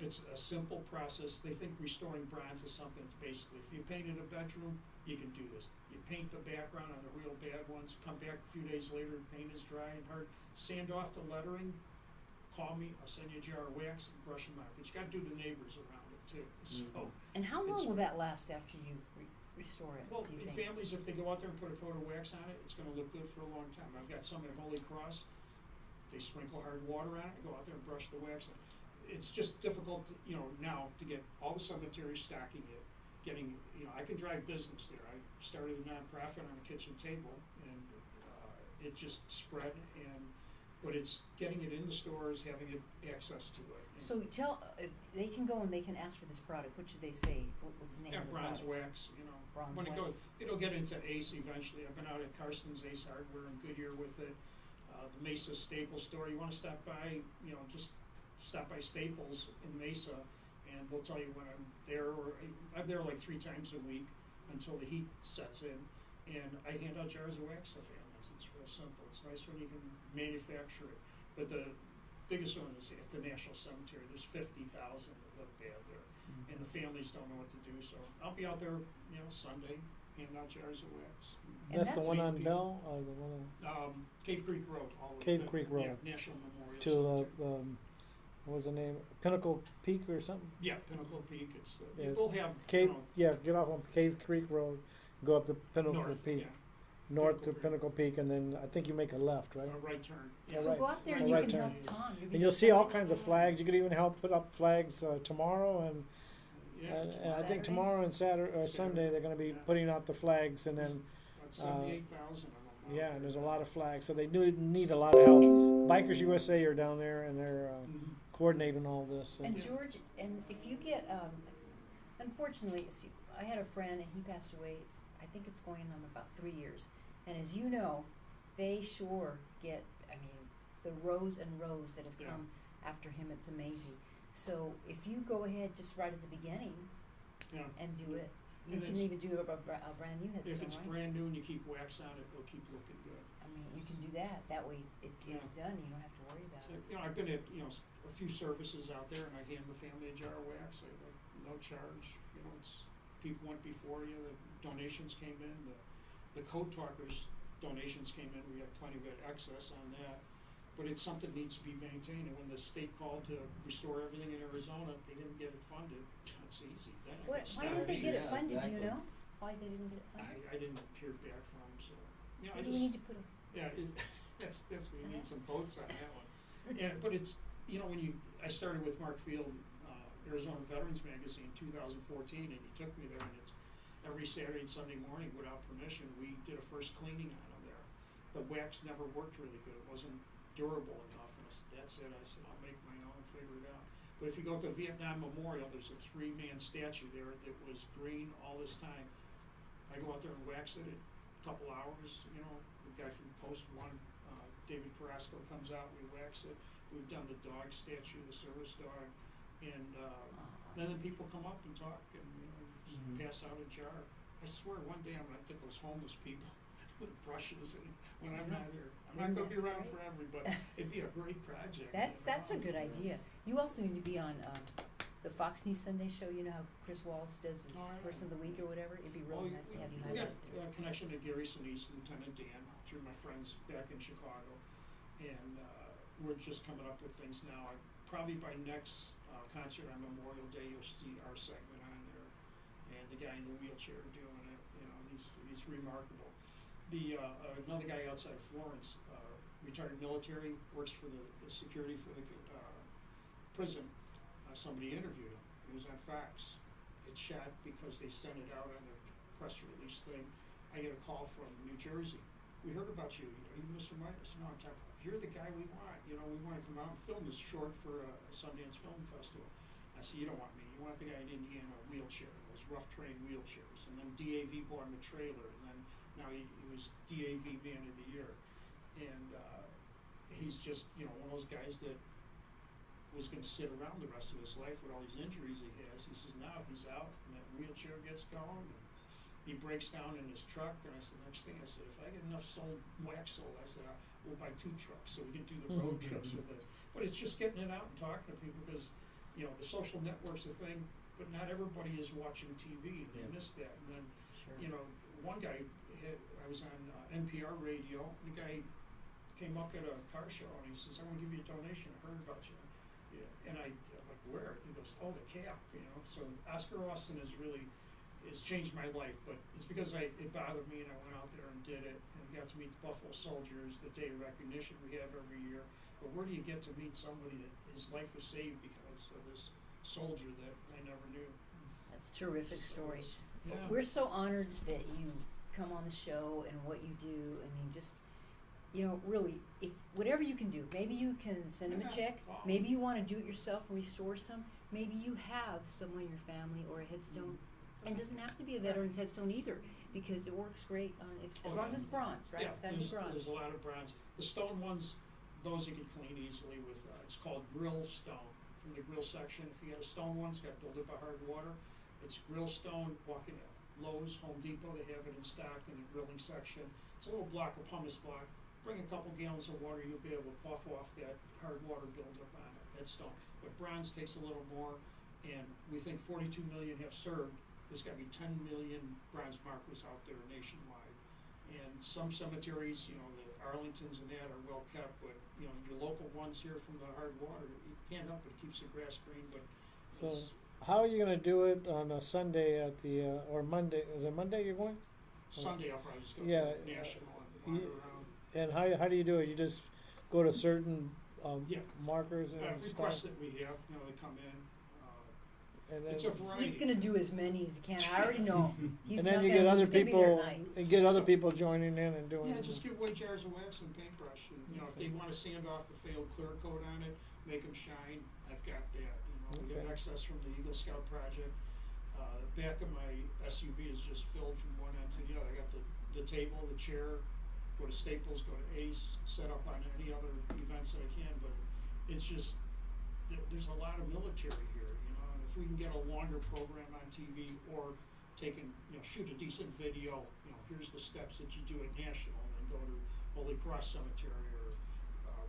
it's a simple process. They think restoring bronze is something that's basically, if you painted a bedroom, you can do this. You paint the background on the real bad ones, come back a few days later, and paint is dry and hard, sand off the lettering, call me, I'll send you a jar of wax and brush them out. But you gotta do the neighbors around it too. So And how long will that last after you restore it, Well, do you in think? families, if they go out there and put a coat of wax on it, it's gonna look good for a long time. I've got some at Holy Cross, they sprinkle hard water on it, go out there and brush the wax on. It's just difficult, now to get all the cemeteries stocking it, getting, I can drive business there. I started a nonprofit on a kitchen table, and it just spread, but it's getting it in the stores, having it access to it. So they can go and they can ask for this product. What should they say? What's the name Yeah, of the bronze product? wax, Bronze when it wax. goes, it'll get into Ace eventually. I've been out at Carson's Ace Hardware in Goodyear with it. The Mesa Staples store, you wanna stop by, just stop by Staples in Mesa, and they'll tell you when I'm there, or I'm there like 3 times a week until the heat sets in, and I hand out jars of wax to families. It's real simple. It's nice when you can manufacture it, but the biggest one is at the National Cemetery. There's 50,000 that live bad there, and the families don't know what to do, so I'll be out there, Sunday, hand out jars of wax. And That's the that's- one on People- Bell, or the one Cave Creek Road, all the way. Cave Creek Road. Yeah, National Memorial to Cemetery. what was the name? Pinnacle Peak or something? Yeah, Pinnacle Peak, Yeah. they'll have, Cave, yeah, get off on Cave Creek Road, go up to Pinnacle north, Peak, yeah, north to Pinnacle Creek. Pinnacle Peak, and then I think you make a left, right? a right turn. Yeah, So right. go out there and A you right can turn. help Tom. And you'll see all kinds of flags. You could even help put up flags tomorrow, and Yeah, I Saturday? think tomorrow and Saturday or Saturday, Sunday they're going to be yeah. putting out the flags, and then about 78,000 of them. out yeah, there. and there's a lot of flags, so they do need a lot of help. Bikers USA are down there, and they're Mhm. coordinating all this. And Yeah. George, and if you get, unfortunately, I had a friend and he passed away. I think it's going on about 3 years. And as you know, they sure get, the rows and rows that have Yeah. come after him. It's amazing. So if you go ahead just right at the beginning Yeah. and do it, you And can it's- even do a brand new If headstone, it's right? brand new and you keep wax on it, it'll keep looking good. You can do that. That way it's Yeah. done. You don't have to worry about So, it. I've been at, a few services out there, and I hand the family a jar of wax. No charge. It's people went before you. The donations came in. The code talkers donations came in. We had plenty of excess on that. But it's something that needs to be maintained. And when the state called to restore everything in Arizona, they didn't get it funded. It's easy. Then I Why got didn't they get it Yeah, funded? Do you exactly. know why they didn't get it funded? I didn't hear back from them, so I Maybe just we need to put a that's we need some votes on that one. But it's when I started with Mark Field, Arizona Veterans Magazine, 2014, and he took me there, and it's every Saturday and Sunday morning without permission. We did a first cleaning on them there. The wax never worked really good. It wasn't durable enough, and that's it. I said I'll make my own, figure it out. But if you go to the Vietnam Memorial, there's a 3-man statue there that was green all this time. I go out there and wax it in a couple hours. The guy from Post 1, David Carrasco, comes out. We wax it. We've done the dog statue, the service dog, and then people come up and talk and just pass out a jar. I swear, one day I'm gonna get those homeless people with brushes, and when I'm not here, I'm not gonna be around forever, but it'd be a great project. That's a good idea. You also need to be on the Fox News Sunday show. You know how Chris Wallace does his Oh, yeah. Person of the Week or whatever? It'd be really nice to have you We got highlight there. a connection to Gary Sinise, Lieutenant Dan, through my friends back in Chicago, and we're just coming up with things now. Probably by next concert on Memorial Day, you'll see our segment on there, and the guy in the wheelchair doing it. He's remarkable. The another guy outside of Florence, retired military, works for the security for the prison. Somebody interviewed him. It was on Fox. It's shot because they sent it out on their press release thing. I get a call from New Jersey. We heard about you. Are you Mr. Mike? I said, no, I'm talking about, you're the guy we want. We want to come out and film this short for a Sundance Film Festival. I said, you don't want me. You want the guy in Indiana, wheelchair, those rough terrain wheelchairs. And then DAV bought him a trailer, and then now he was DAV Man of the Year. And he's just, one of those guys that was going to sit around the rest of his life with all these injuries he has. He says now he's out, and that wheelchair gets going, and he breaks down in his truck. And I said, next thing, I said, if I get enough wax sold, I said, we'll buy 2 trucks so we can do the road trips with this. But it's just getting it out and talking to people, because the social network's a thing, but not everybody is watching TV. They miss that. And then Sure. one guy I was on NPR radio, and the guy came up at a car show, and he says, I want to give you a donation. I heard about you. Yeah. And I'm like, where? He goes, oh, the cap. So Oscar Austin is really, it's changed my life, but it's because it bothered me and I went out there and did it and got to meet the Buffalo Soldiers, the day of recognition we have every year. But where do you get to meet somebody that his life was saved because of this soldier that I never knew? That's a terrific So story. it's- Yeah. We're so honored that you come on the show and what you do. I mean, just, really, if whatever you can do, maybe you can send them a Yeah. check. Wow. Maybe you want to do it yourself and restore some. Maybe you have someone in your family or a headstone. And it doesn't have to be a veteran's headstone either, because it works great as long as it's bronze, right? Yeah, It's got to be bronze. there's a lot of bronze. The stone ones, those you can clean easily with, it's called grill stone from the grill section. If you got a stone one, it's got built up by hard water. It's grill stone. Walk in Lowe's, Home Depot, they have it in stock in the grilling section. It's a little block of pumice block. Bring a couple gallons of water, you'll be able to buff off that hard water buildup on it, that stone. But bronze takes a little more, and we think 42 million have served. There's got to be 10 million bronze markers out there nationwide. And some cemeteries, the Arlingtons and that are well kept, but your local ones here from the hard water, you can't help it. It keeps the grass green, but So it's how are you going to do it on a Sunday at the or Monday? Is it Monday you're going? Sunday I'll probably just go Yeah, to National and wander around. And how do you do it? You just go to certain Yeah. markers and Requests stuff, that we have, they come in. and then It's a variety. He's going to do as many as he can. I already know. He's and then not you gonna, get other he's gonna be there people tonight. and get other So- people joining in and doing. Yeah, just give away jars of wax and paintbrush, and if they want to sand off the failed clear coat on it, make them shine. I've got that. We have Okay. excess from the Eagle Scout project. The back of my SUV is just filled from one end to the other. I got the table, the chair. Go to Staples, go to Ace, set up on any other events that I can. But it's just there's a lot of military here, and if we can get a longer program on TV or shoot a decent video, here's the steps that you do at National, and then go to Holy Cross Cemetery or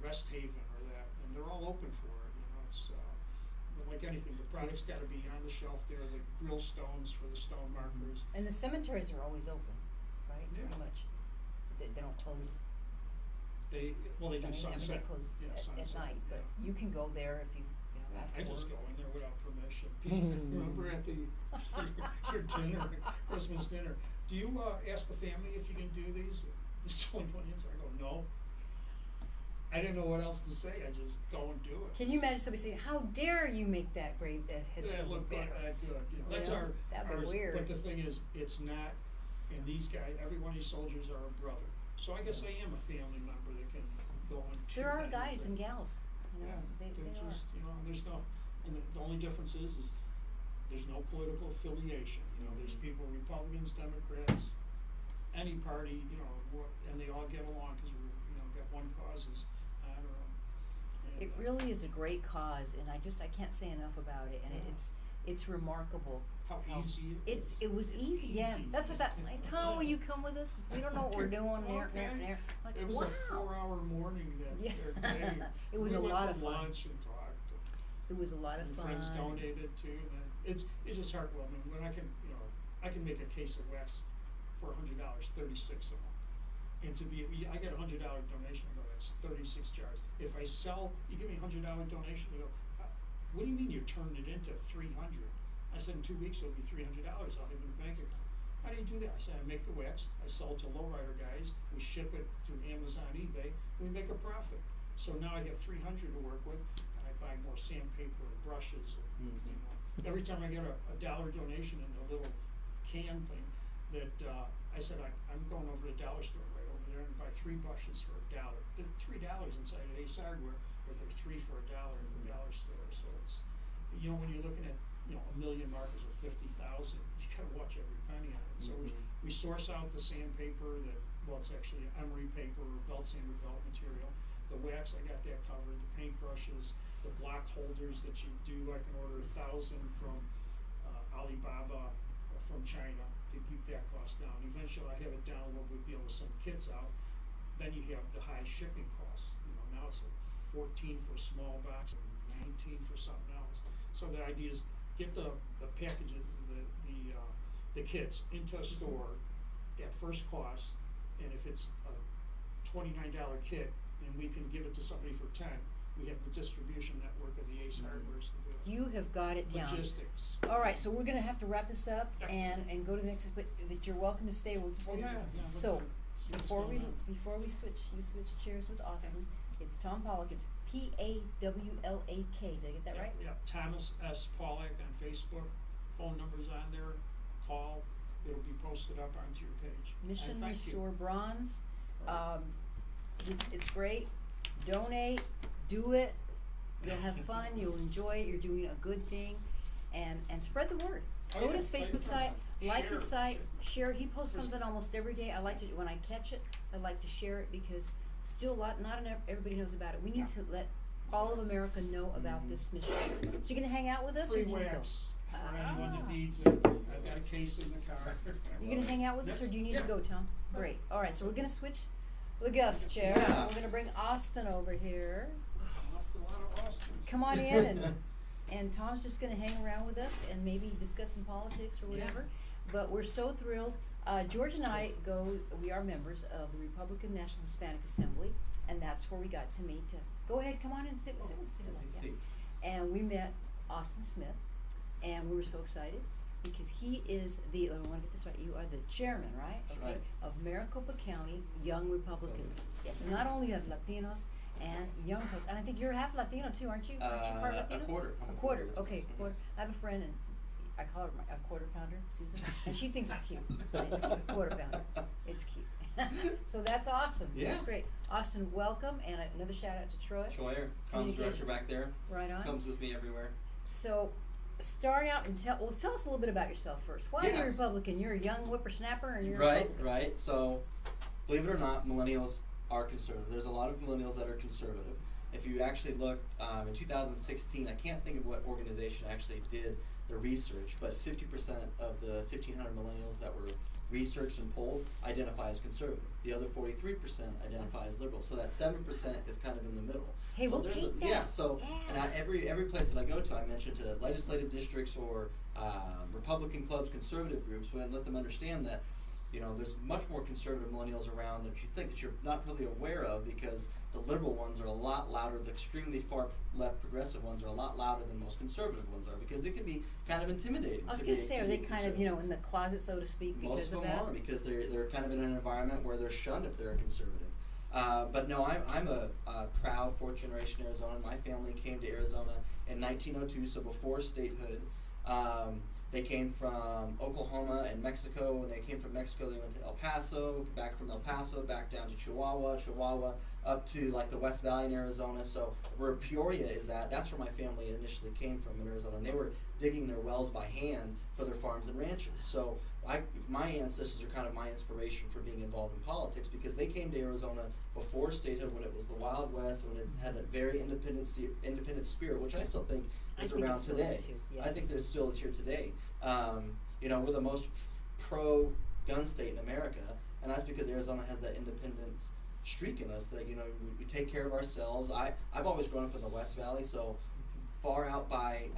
Rest Haven or that, and they're all open for it. It's but like anything, the product's got to be on the shelf there. The grill stones for the stone markers. And the cemeteries are always open, right? Yeah. Pretty much. They don't close. They do I mean, sunset. they close Yeah, at sunset, night, but yeah. you can go there if you I afterwards. just go in there without permission. Remember at your dinner, Christmas dinner, do you ask the family if you can do these? The stone onions? I go, no. I didn't know what else to say. I just go and do it. Can you imagine somebody saying, "How dare you make that headstone That look better?" good. That's Yeah, that'd be ours. weird. But the thing is, it's not. And these guys, every one of these soldiers are a brother. So I guess I am a family member that can go and. There are guys and gals. Yeah, They they're are. just there's no, and the only difference is there's no political affiliation. There's people, Republicans, Democrats, any party, and they all get along because we got one causes. I don't know. It really is a great cause, and I can't say enough about it. And Yeah. it's remarkable. How easy It was It's easy. Yeah, that's what that. Like, Tom, will you come with us? 'Cause we don't know what we're doing. Okay. Like, It was wow. a 4-hour morning Yeah. that day. It was we a went lot to of fun. lunch and talked. It was a lot of And fun. friends donated too. And it's just heartwarming when I can make a case of wax for $100, 36 of them. And I get $100 donation. I go, that's 36 jars. If I sell, you give me $100 donation. They go, what do you mean you're turning it into 300? I said in 2 weeks it'll be $300. I'll have it in the bank account. How do you do that? I said I make the wax. I sell it to lowrider guys. We ship it through Amazon, eBay. We make a profit. So now I have 300 to work with, and I buy more sandpaper and brushes. And, every time I get a dollar donation in a little can thing, that I said I'm going over to the dollar store right over there and buy 3 brushes for $1. They're $3 inside of Ace Hardware, but they're 3 for $1 in the dollar store. So it's when you're looking at a million markers or 50,000, you gotta watch every penny on it. So we source out the sandpaper it's actually emery paper or belt sander belt material. The wax, I got that covered. The paintbrushes, the block holders that you do, I can order 1,000 from Alibaba from China to keep that cost down. Eventually I have it down where we'll be able to send kits out. Then you have the high shipping costs. Now it's like 14 for a small box and 19 for something else. So the idea is get the packages, the kits into a store at first cost, and if it's a $29 kit and we can give it to somebody for 10, we have the distribution network of the Ace Hardwares to do it. You have got it down. Logistics. All right, so we're gonna have to wrap this up and go to the next, but you're welcome to stay. We'll just Oh, leave yeah, it. yeah. So what's before going we on. switch, you switch chairs with Austin. It's Tom Pollock. It's Pawlak. Did I get that right? Yeah, Thomas S. Pollack on Facebook. Phone number's on there. Call. It'll be posted up onto your page. Mission And thank Restore Bronze. Right. It's great. Donate. Do it. You'll have fun. You'll enjoy it. You're doing a good thing, and spread the word. Oh, Go to yeah, his tell your Facebook site, friends. like Share his it, site, share it. He posts There's- something almost every day. I like to when I catch it. I like to share it because still not everybody knows about it. We need to let all of America know about this mission. So you're gonna hang out with us, Free or do you go? wax for Ah. anyone that needs it. I've got a case in the car. You gonna hang out with us, or do you need Yeah. to go, Tom? Great. All right, so we're gonna switch the guest chair. Yeah. We're gonna bring Austin over here. A lot of Austins. Come on in, and Tom's just gonna hang around with us and maybe discuss some politics or whatever. But we're so thrilled. George and I we are members of the Republican National Hispanic Assembly, and that's where we got to meet. Go ahead, come on in, sit if you like. Yeah. And we met Austin Smith, and we were so excited because he is I want to get this right, you are the chairman, right? That's right. Of Maricopa County Young Republicans. Yes, so not only you have Latinos and young folks, and I think you're half Latino too, aren't you? Aren't you part Latino? A quarter. I'm A quarter, Latino. okay, quarter. I have a friend, and I call her a quarter pounder, Susan, and she thinks it's cute. It's cute, quarter pounder. It's cute. So that's awesome. That's Yeah. great. Austin, welcome, and another shout out to Troy. Troyer, comms director back there, Right on. comes with me everywhere. So, start out and tell us a little bit about yourself first. Why are you a Yes. Republican? You're a young whippersnapper, and you're a Right, Republican. right. So, believe it or not, millennials are conservative. There's a lot of millennials that are conservative. If you actually look in 2016, I can't think of what organization actually did the research, but 50% of the 1,500 millennials that were researched and polled identify as conservative. The other 43% identify as liberal. So that 7% is kind of in the middle. Hey, so we'll there's take that. Yeah. So and Yeah. every place that I go to, I mention to legislative districts or Republican clubs, conservative groups, and let them understand that there's much more conservative millennials around that you think that you're not really aware of, because the liberal ones are a lot louder. The extremely far left progressive ones are a lot louder than most conservative ones are, because it can be kind of intimidating. I was to going be- to say, to are be they kind of, conservative. in the closet, so to speak, because Most of of them that? are, because they're kind of in an environment where they're shunned if they're a conservative. But no, I'm a proud fourth generation Arizona. My family came to Arizona in 1902, so before statehood. They came from Oklahoma and Mexico. When they came from Mexico, they went to El Paso, back from El Paso, back down to Chihuahua, up to like the West Valley in Arizona. So where Peoria is at, that's where my family initially came from in Arizona. And they were digging their wells by hand for their farms and ranches. So my ancestors are kind of my inspiration for being involved in politics, because they came to Arizona before statehood, when it was the Wild West, when it had that very independent spirit, which I still think is around still today. is too, I yes. think there still is here today. We're the most pro-gun state in America, and that's because Arizona has that independence streak in us that we take care of ourselves. I've always grown up in the West Valley, so far out by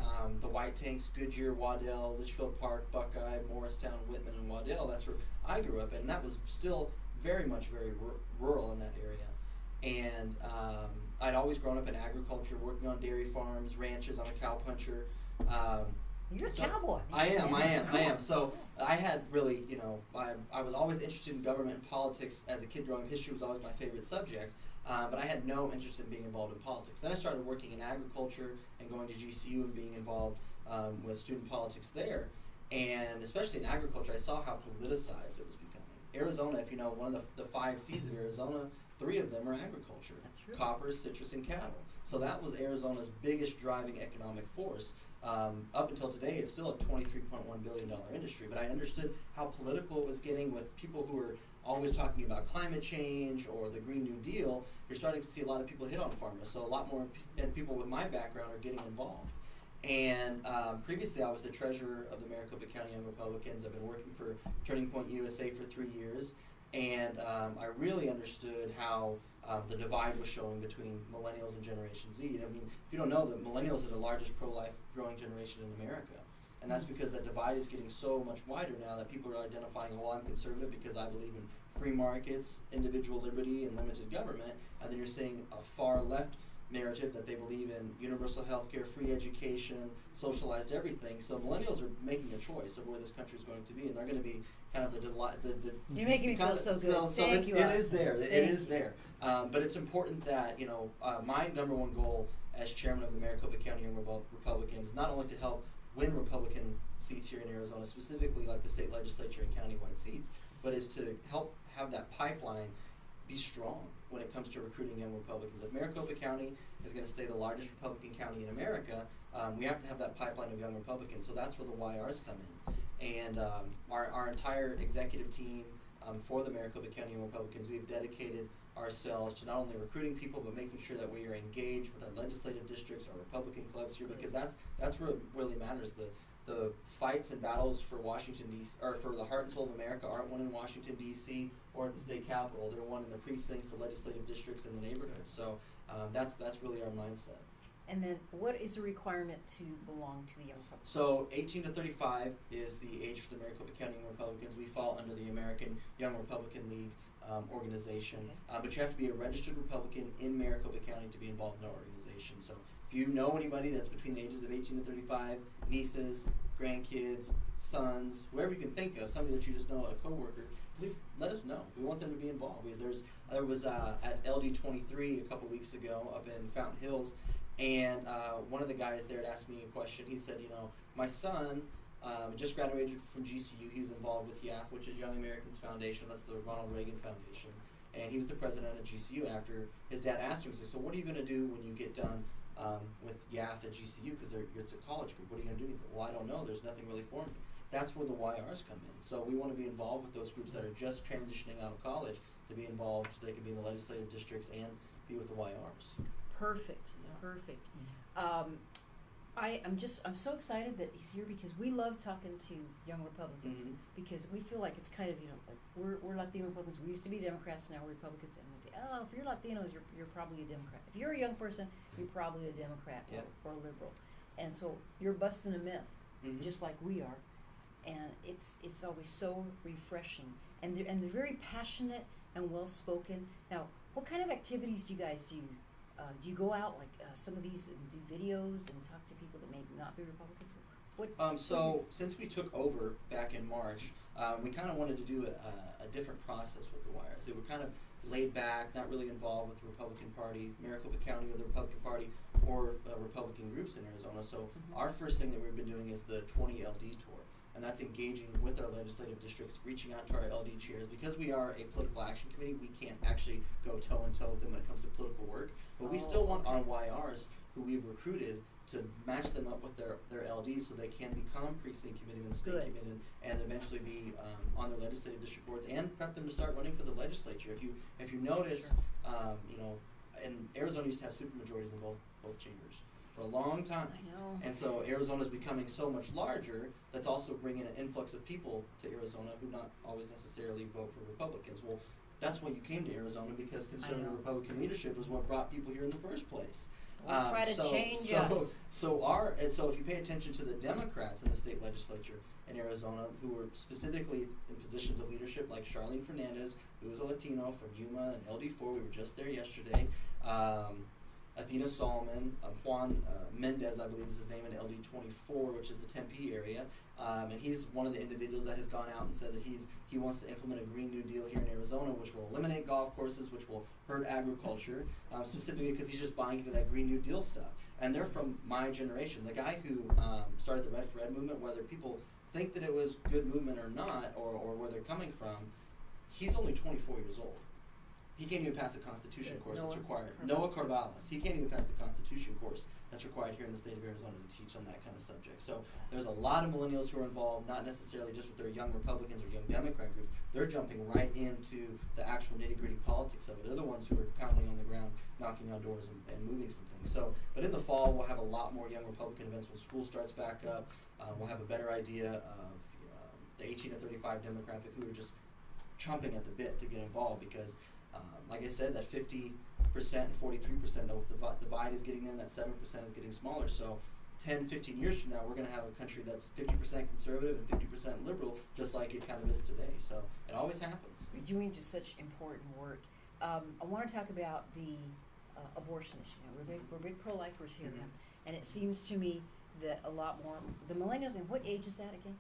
the White Tanks, Goodyear, Waddell, Litchfield Park, Buckeye, Morristown, Whitman, and Waddell. That's where I grew up, and that was still very rural in that area. And I'd always grown up in agriculture, working on dairy farms, ranches. I'm a cowpuncher. You're a So cowboy. I am. Cool. So I had really, I was always interested in government and politics as a kid growing up. History was always my favorite subject, but I had no interest in being involved in politics. Then I started working in agriculture and going to GCU and being involved with student politics there. And especially in agriculture, I saw how politicized it was becoming. Arizona, if you know, one of the 5 C's of Arizona, 3 of them are agriculture. That's true. Copper, citrus, and cattle. So that was Arizona's biggest driving economic force. Up until today, it's still a $23.1 billion industry, but I understood how political it was getting with people who were always talking about climate change or the Green New Deal. You're starting to see a lot of people hit on farmers, so a lot more people with my background are getting involved. And previously, I was the treasurer of the Maricopa County Young Republicans. I've been working for Turning Point USA for 3 years, and I really understood how the divide was showing between millennials and Generation Z. I mean, if you don't know, that millennials are the largest pro-life growing generation in America. And that's because that divide is getting so much wider now that people are identifying, well, I'm conservative because I believe in free markets, individual liberty, and limited government. And then you're seeing a far left narrative that they believe in universal health care, free education, socialized everything. So millennials are making a choice of where this country is going to be, and they're going to be kind of the delight. You're making me feel so good. So Thank you, it Austin. is there. It Thank is you. there. But it's important that, you know, my number one goal as chairman of the Maricopa County Young Republicans is not only to help win Republican seats here in Arizona, specifically like the state legislature and countywide seats, but is to help have that pipeline be strong when it comes to recruiting young Republicans. If Maricopa County is going to stay the largest Republican county in America, we have to have that pipeline of young Republicans. So that's where the YRs come in. And our entire executive team for the Maricopa County Young Republicans, we've dedicated ourselves to not only recruiting people, but making sure that we are engaged with our legislative districts, our Republican clubs here, because that's where it really matters. The fights and battles for Washington D.C. or for the heart and soul of America aren't won in Washington D.C. or at the state capitol. They're won in the precincts, the legislative districts, and the neighborhoods. So that's really our mindset. And then, what is the requirement to belong to the Young Republicans? So 18 to 35 is the age for the Maricopa County Young Republicans. We fall under the American Young Republican League organization, Okay. but you have to be a registered Republican in Maricopa County to be involved in our organization. So if you know anybody that's between the ages of 18 to 35, nieces, grandkids, sons, whoever you can think of, somebody that you just know, a coworker, please let us know. We want them to be involved. There was at LD 23 a couple weeks ago up in Fountain Hills, and one of the guys there had asked me a question. He said, you know, my son just graduated from GCU. He was involved with YAF, which is Young Americans Foundation. That's the Ronald Reagan Foundation. And he was the president at GCU. And after his dad asked him, he said, so what are you going to do when you get done with YAF at GCU? Because it's a college group. What are you going to do? He said, well, I don't know. There's nothing really for me. That's where the YRs come in. So we want to be involved with those groups that are just transitioning out of college to be involved. So they can be in the legislative districts and be with the YRs. Perfect. Yeah. Perfect. I'm so excited that he's here because we love talking to young Republicans because we feel like it's kind of, you know, like we're Latino Republicans. We used to be Democrats, now we're Republicans, and we think, oh, if you're Latinos, you're probably a Democrat. If you're a young person, you're probably a Democrat or liberal. And so you're busting a myth, just like we are, and it's always so refreshing. And they're very passionate and well spoken. Now, what kind of activities do you guys do? Do you go out like some of these and do videos and talk to people that may not be Republicans? So since we took over back in March, we kind of wanted to do a different process with the YRs. They were kind of laid back, not really involved with the Republican Party, Maricopa County or the Republican Party, or Republican groups in Arizona. So our first thing that we've been doing is the 20 LD tour. And that's engaging with our legislative districts, reaching out to our LD chairs. Because we are a political action committee, we can't actually go toe-and-toe with them when it comes to political work. But we still want our YRs, who we've recruited, to match them up with their LDs so they can become precinct committeemen, state committeemen, and eventually be on their legislative district boards and prep them to start running for the legislature. If you notice, you know, and Arizona used to have supermajorities in both chambers for a long time. I know. And so Arizona's becoming so much larger, that's also bringing an influx of people to Arizona who not always necessarily vote for Republicans. Well, that's why you came to Arizona, because conservative Republican leadership is what brought people here in the first place. We'll try to change us. So if you pay attention to the Democrats in the state legislature in Arizona, who were specifically in positions of leadership, like Charlene Fernandez, who is a Latino from Yuma and LD4, we were just there yesterday. Athena Solomon, Juan Mendez, I believe is his name, in LD24, which is the Tempe area. And he's one of the individuals that has gone out and said that he wants to implement a Green New Deal here in Arizona, which will eliminate golf courses, which will hurt agriculture, specifically because he's just buying into that Green New Deal stuff. And they're from my generation. The guy who started the Red for Ed movement, whether people think that it was good movement or not, or where they're coming from, he's only 24 years old. He can't even pass the Constitution course that's required. Noah Corvallis. He can't even pass the Constitution course that's required here in the state of Arizona to teach on that kind of subject. So there's a lot of millennials who are involved, not necessarily just with their young Republicans or young Democrat groups. They're jumping right into the actual nitty-gritty politics of it. They're the ones who are pounding on the ground, knocking on doors, and moving some things. So, but in the fall, we'll have a lot more young Republican events when school starts back up. We'll have a better idea of the 18 to 35 demographic who are just chomping at the bit to get involved, because like I said, that 50% and 43%, the divide is getting there, and that 7% is getting smaller. So 10, 15 years from now, we're going to have a country that's 50% conservative and 50% liberal, just like it kind of is today. So it always happens. You're doing just such important work. I want to talk about the abortionists. You know, we're big pro-lifers here, Mhm. and it seems to me that a lot more the millennials. And what age is that again?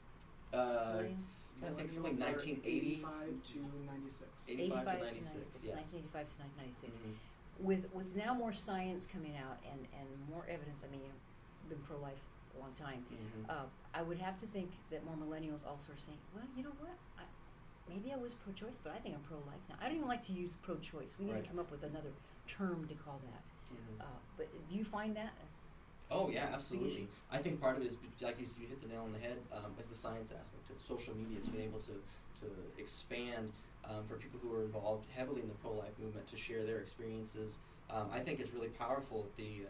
Millennials. I think from Millennials like are 1980. 85 to 96. 85 to 96. 96, It's yeah. 1985 to 1996. Mhm. With now more science coming out and more evidence. I mean, I've been pro-life a long time. Mhm. I would have to think that more millennials also are saying, well, you know what? Maybe I was pro-choice, but I think I'm pro-life now. I don't even like to use pro-choice. We need Right. to come up with another term to call that. Mhm. But do you find that? Oh yeah, absolutely. I think part of it is, like you hit the nail on the head, is the science aspect of social media. It's being able to expand for people who are involved heavily in the pro-life movement to share their experiences. I think it's really powerful, the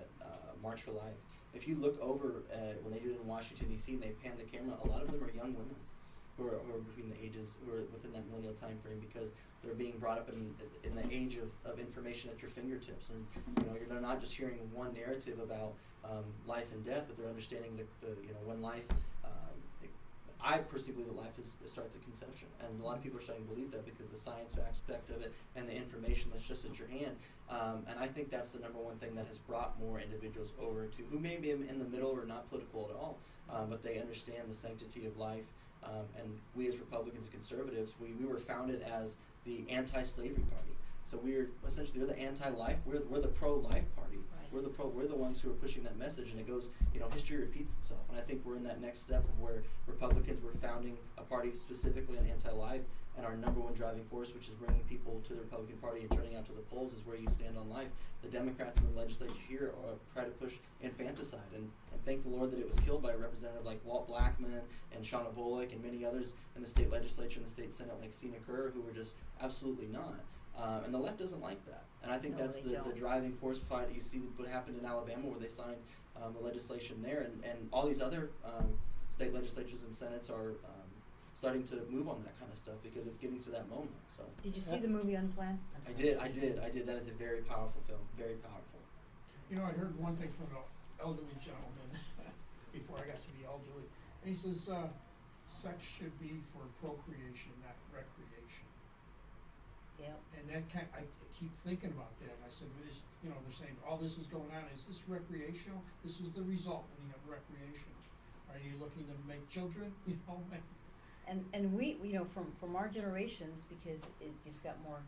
March for Life. If you look over when they do it in Washington, D.C., and they pan the camera, a lot of them are young women who are between the ages, who are within that millennial time frame, because they're being brought up in the age of information at your fingertips. And they're not just hearing one narrative about life and death, but they're understanding the when life. I personally believe that life starts at conception, and a lot of people are starting to believe that because the science aspect of it and the information that's just at your hand. And I think that's the number one thing that has brought more individuals over to who may be in the middle or not political at all, but they understand the sanctity of life. And we as Republicans and conservatives, we were founded as the anti-slavery party. So we're the anti-life. We're the pro-life party. Right. We're the ones who are pushing that message, and it goes. History repeats itself, and I think we're in that next step of where Republicans were founding a party specifically on anti-life, and our number one driving force, which is bringing people to the Republican Party and turning out to the polls, is where you stand on life. The Democrats in the legislature here try to push infanticide, and thank the Lord that it was killed by a representative like Walt Blackman and Shauna Bullock and many others in the state legislature and the state senate like Seema Kerr, who were just absolutely not. And the left doesn't like that. And I think No, that's they the don't. driving force behind it. You see what happened in Alabama, where they signed the legislation there, and all these other state legislatures and senates are starting to move on that kind of stuff because it's getting to that moment. So Did you see the movie Unplanned? I'm sorry. I did. That is a very powerful film. Very powerful. I heard one thing from an elderly gentleman before I got to be elderly, and he says, sex should be for procreation, not recreation. Yeah. And that I keep thinking about that. I said, they're saying all this is going on. Is this recreational? This is the result when you have recreation. Are you looking to make children? And we from our generations, because it just got more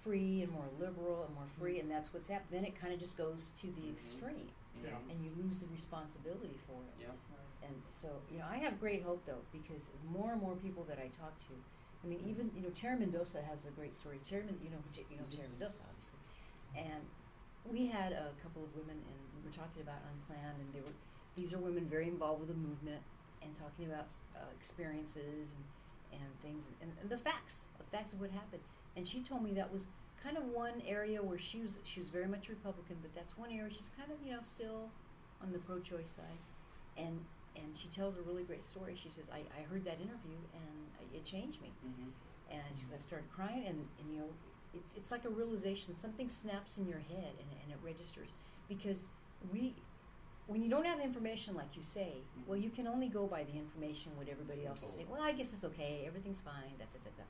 free and more liberal and more free, and that's what's happened. Then it kind of just goes to the extreme, Yeah. and you lose the responsibility for it. Yeah. And so, I have great hope though, because more and more people that I talk to, I mean, even Terry Mendoza has a great story. Terry Terry Mendoza, obviously, and we had a couple of women, and we were talking about Unplanned, and these are women very involved with the movement and talking about experiences and things and the facts of what happened. And she told me that was kind of one area where she was very much Republican, but that's one area she's kind of still on the pro-choice side, and she tells a really great story. She says, I heard that interview and it changed me. Mm-hmm. And she says, I started crying, and it's like a realization. Something snaps in your head and it registers, because when you don't have the information like you say, well, you can only go by the information what everybody else is saying. Well, I guess it's okay, everything's fine, da da da da.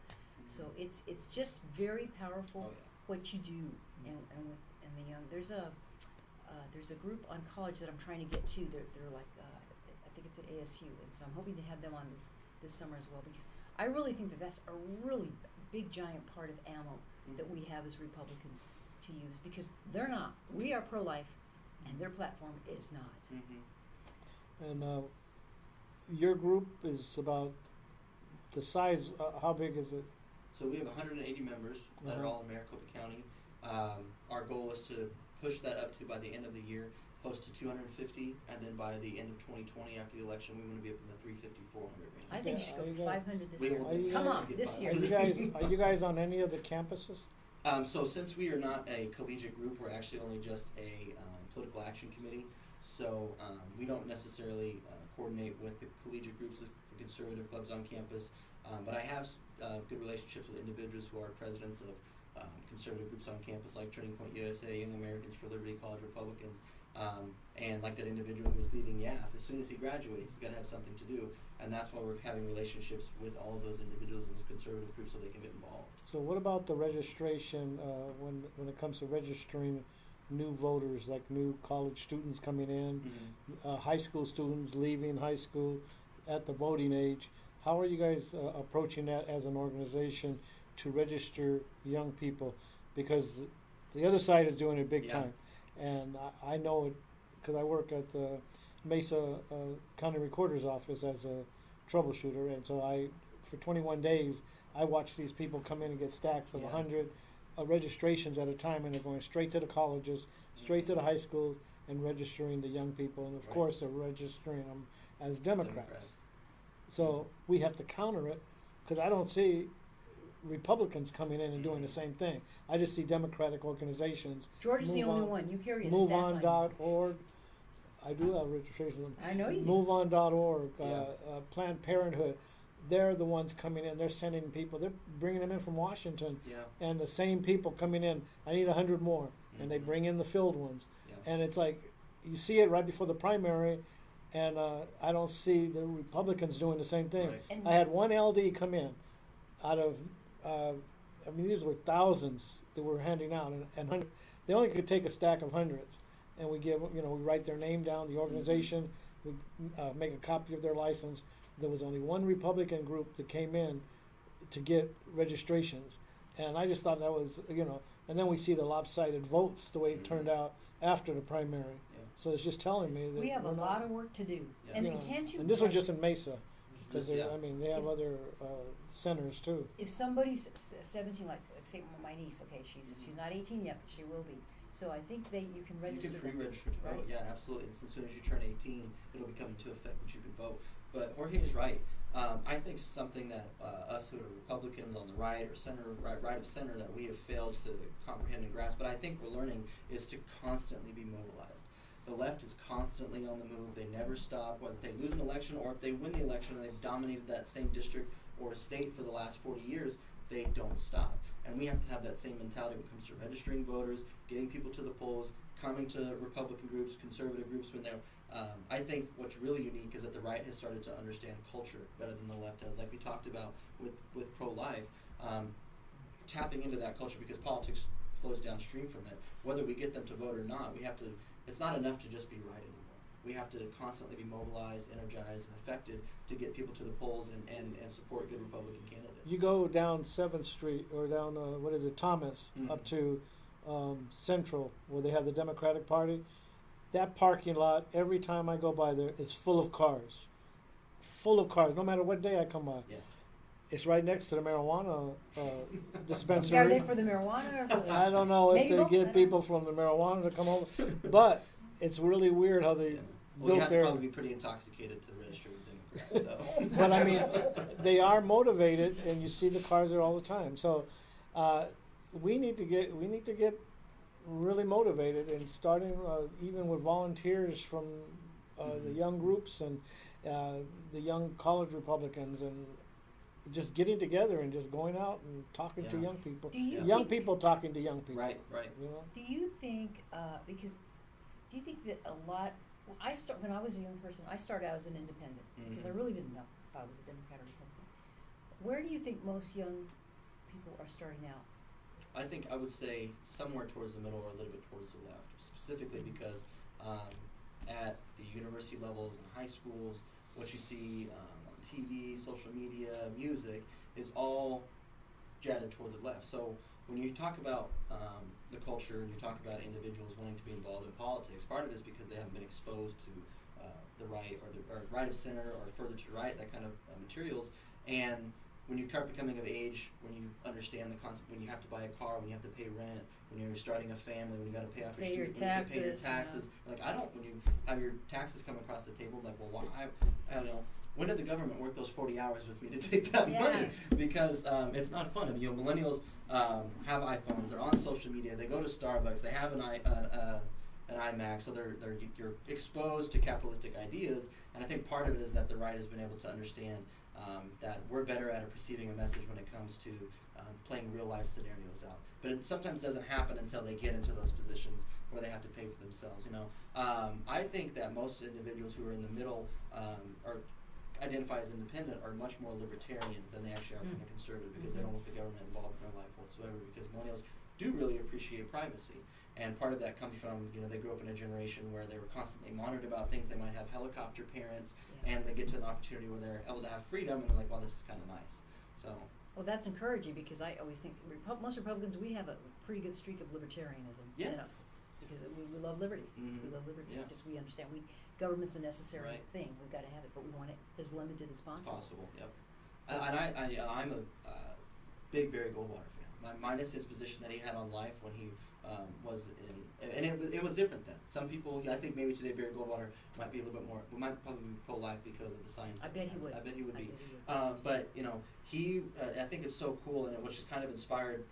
So it's just very powerful what you do, and the young. There's a group on college that I'm trying to get to. They're like I think it's at ASU, and so I'm hoping to have them on this summer as well, because I really think that's a really big giant part of ammo that we have as Republicans to use, because they're not. We are pro-life, and their platform is not. Mm-hmm. And your group is about the size. How big is it? So we have 180 members that are all in Maricopa County. Our goal is to push that up to, by the end of the year, close to 250, and then by the end of 2020, after the election, we want to be up in the 350, 400 range. I think you should go for 500 this We year. will Come on, this year. Are you guys on any of the campuses? So since we are not a collegiate group, we're actually only just a political action committee. So we don't necessarily coordinate with the collegiate groups, the conservative clubs on campus. But I have good relationships with individuals who are presidents of conservative groups on campus, like Turning Point USA, Young Americans for Liberty, College Republicans, and like that individual who was leaving YAF. As soon as he graduates, he's got to have something to do, and that's why we're having relationships with all of those individuals in those conservative groups so they can get involved. So what about the registration when it comes to registering new voters, like new college students coming in, high school students leaving high school at the voting age. How are you guys approaching that as an organization to register young people? Because the other side is doing it big time. And I know it because I work at the Mesa County Recorder's Office as a troubleshooter. And so for 21 days, I watch these people come in and get stacks of 100 registrations at a time, and they're going straight to the colleges, straight to the high schools, and registering the young people. And of course, they're registering them as Democrats. So we have to counter it, because I don't see Republicans coming in and doing the same thing. I just see Democratic organizations. Georgia's the only one. You carry a stack line. MoveOn.org. I do have registration. I know you do. MoveOn.org, Planned Parenthood. They're the ones coming in. They're sending people. They're bringing them in from Washington. And the same people coming in, I need 100 more. And they bring in the filled ones. And it's like, you see it right before the primary, and I don't see the Republicans doing the same thing. I had one LD come in out of, these were thousands that we're handing out, and they only could take a stack of hundreds. And we give, we write their name down, the organization, we make a copy of their license. There was only one Republican group that came in to get registrations. And I just thought that was, and then we see the lopsided votes, the way it turned out after the primary. So it's just telling me that we have a lot of work to do. And can't you? And this was just in Mesa. Because they have other centers too. If somebody's 17, like say my niece, okay, she's not 18 yet, but she will be. So I think you can register. You can pre-register to vote. Yeah, absolutely. It's as soon as you turn 18, it'll become into effect that you can vote. But Jorge is right. I think something that us who are Republicans on the right or center, right of center, that we have failed to comprehend and grasp, but I think we're learning, is to constantly be mobilized. The left is constantly on the move. They never stop, whether they lose an election or if they win the election and they've dominated that same district or state for the last 40 years, they don't stop. And we have to have that same mentality when it comes to registering voters, getting people to the polls, coming to Republican groups, conservative groups when they're I think what's really unique is that the right has started to understand culture better than the left has, like we talked about with pro-life, tapping into that culture, because politics flows downstream from it. Whether we get them to vote or not, it's not enough to just be right anymore. We have to constantly be mobilized, energized, and affected to get people to the polls and support good Republican candidates. You go down 7th Street or down, Thomas, up to Central, where they have the Democratic Party. That parking lot, every time I go by there, is full of cars. Full of cars, no matter what day I come by. It's right next to the marijuana dispensary. Are they for the marijuana or for the... I don't know if they get people from the marijuana to come over, but it's really weird how they Well, you have to probably be pretty intoxicated to register as a Democrat. So. But I mean, they are motivated, and you see the cars there all the time. So we need to get really motivated, and starting even with volunteers from the young groups and the young college Republicans, and just getting together and just going out and talking to young people. Young people talking to young people. Right. Do you think do you think that a lot? When I was a young person, I started out as an independent because I really didn't know if I was a Democrat or Republican. Where do you think most young people are starting out? I think I would say somewhere towards the middle or a little bit towards the left, specifically because at the university levels and high schools, what you see on TV, social media, music is all jetted toward the left. So when you talk about the culture and you talk about individuals wanting to be involved in politics, part of it is because they haven't been exposed to the right or right of center or further to the right, that kind of materials. And when you start becoming of age, when you understand the concept, when you have to buy a car, when you have to pay rent, when you're starting a family, when you got to pay off your student, when you have to pay your taxes. Like when you have your taxes come across the table, like, well, why? I don't know. When did the government work those 40 hours with me to take that money? Because it's not fun. I mean, millennials have iPhones. They're on social media. They go to Starbucks. They have an iMac. So you're exposed to capitalistic ideas. And I think part of it is that the right has been able to understand that we're better at perceiving a message when it comes to playing real life scenarios out. But it sometimes doesn't happen until they get into those positions where they have to pay for themselves. I think that most individuals who are in the middle or identify as independent are much more libertarian than they actually are kind of conservative, because they don't want the government involved in their life whatsoever, because millennials do really appreciate privacy. And part of that comes from, they grew up in a generation where they were constantly monitored about things. They might have helicopter parents, and they get to an opportunity where they're able to have freedom, and they're like, well, this is kind of nice. So. Well, that's encouraging, because I always think most Republicans, we have a pretty good streak of libertarianism in us, because we love liberty. Mm-hmm. We love liberty. Yeah. We understand government's a necessary Right. thing. We've got to have it, but we want it as limited as possible. Yep. And I'm a big Barry Goldwater fan. Minus his position that he had on life when he was in, and it was different then. Some people, I think maybe today Barry Goldwater might be a little bit more, might probably be pro-life because of the science. I bet he would. I bet he would be. But he, I think it's so cool, and which has kind of inspired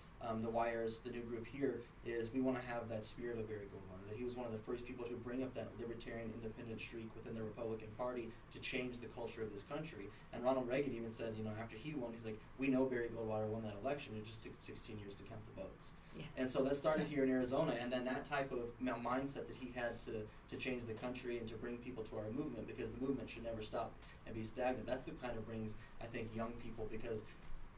the Wires, the new group here, is we want to have that spirit of Barry Goldwater. That he was one of the first people to bring up that libertarian, independent streak within the Republican Party to change the culture of this country. And Ronald Reagan even said, after he won, he's like, we know Barry Goldwater won that election. It just took 16 years to count the votes. Yeah. And so that started here in Arizona, and then that type of mindset that he had to change the country and to bring people to our movement, because the movement should never stop and be stagnant. That's the kind of brings, I think, young people, because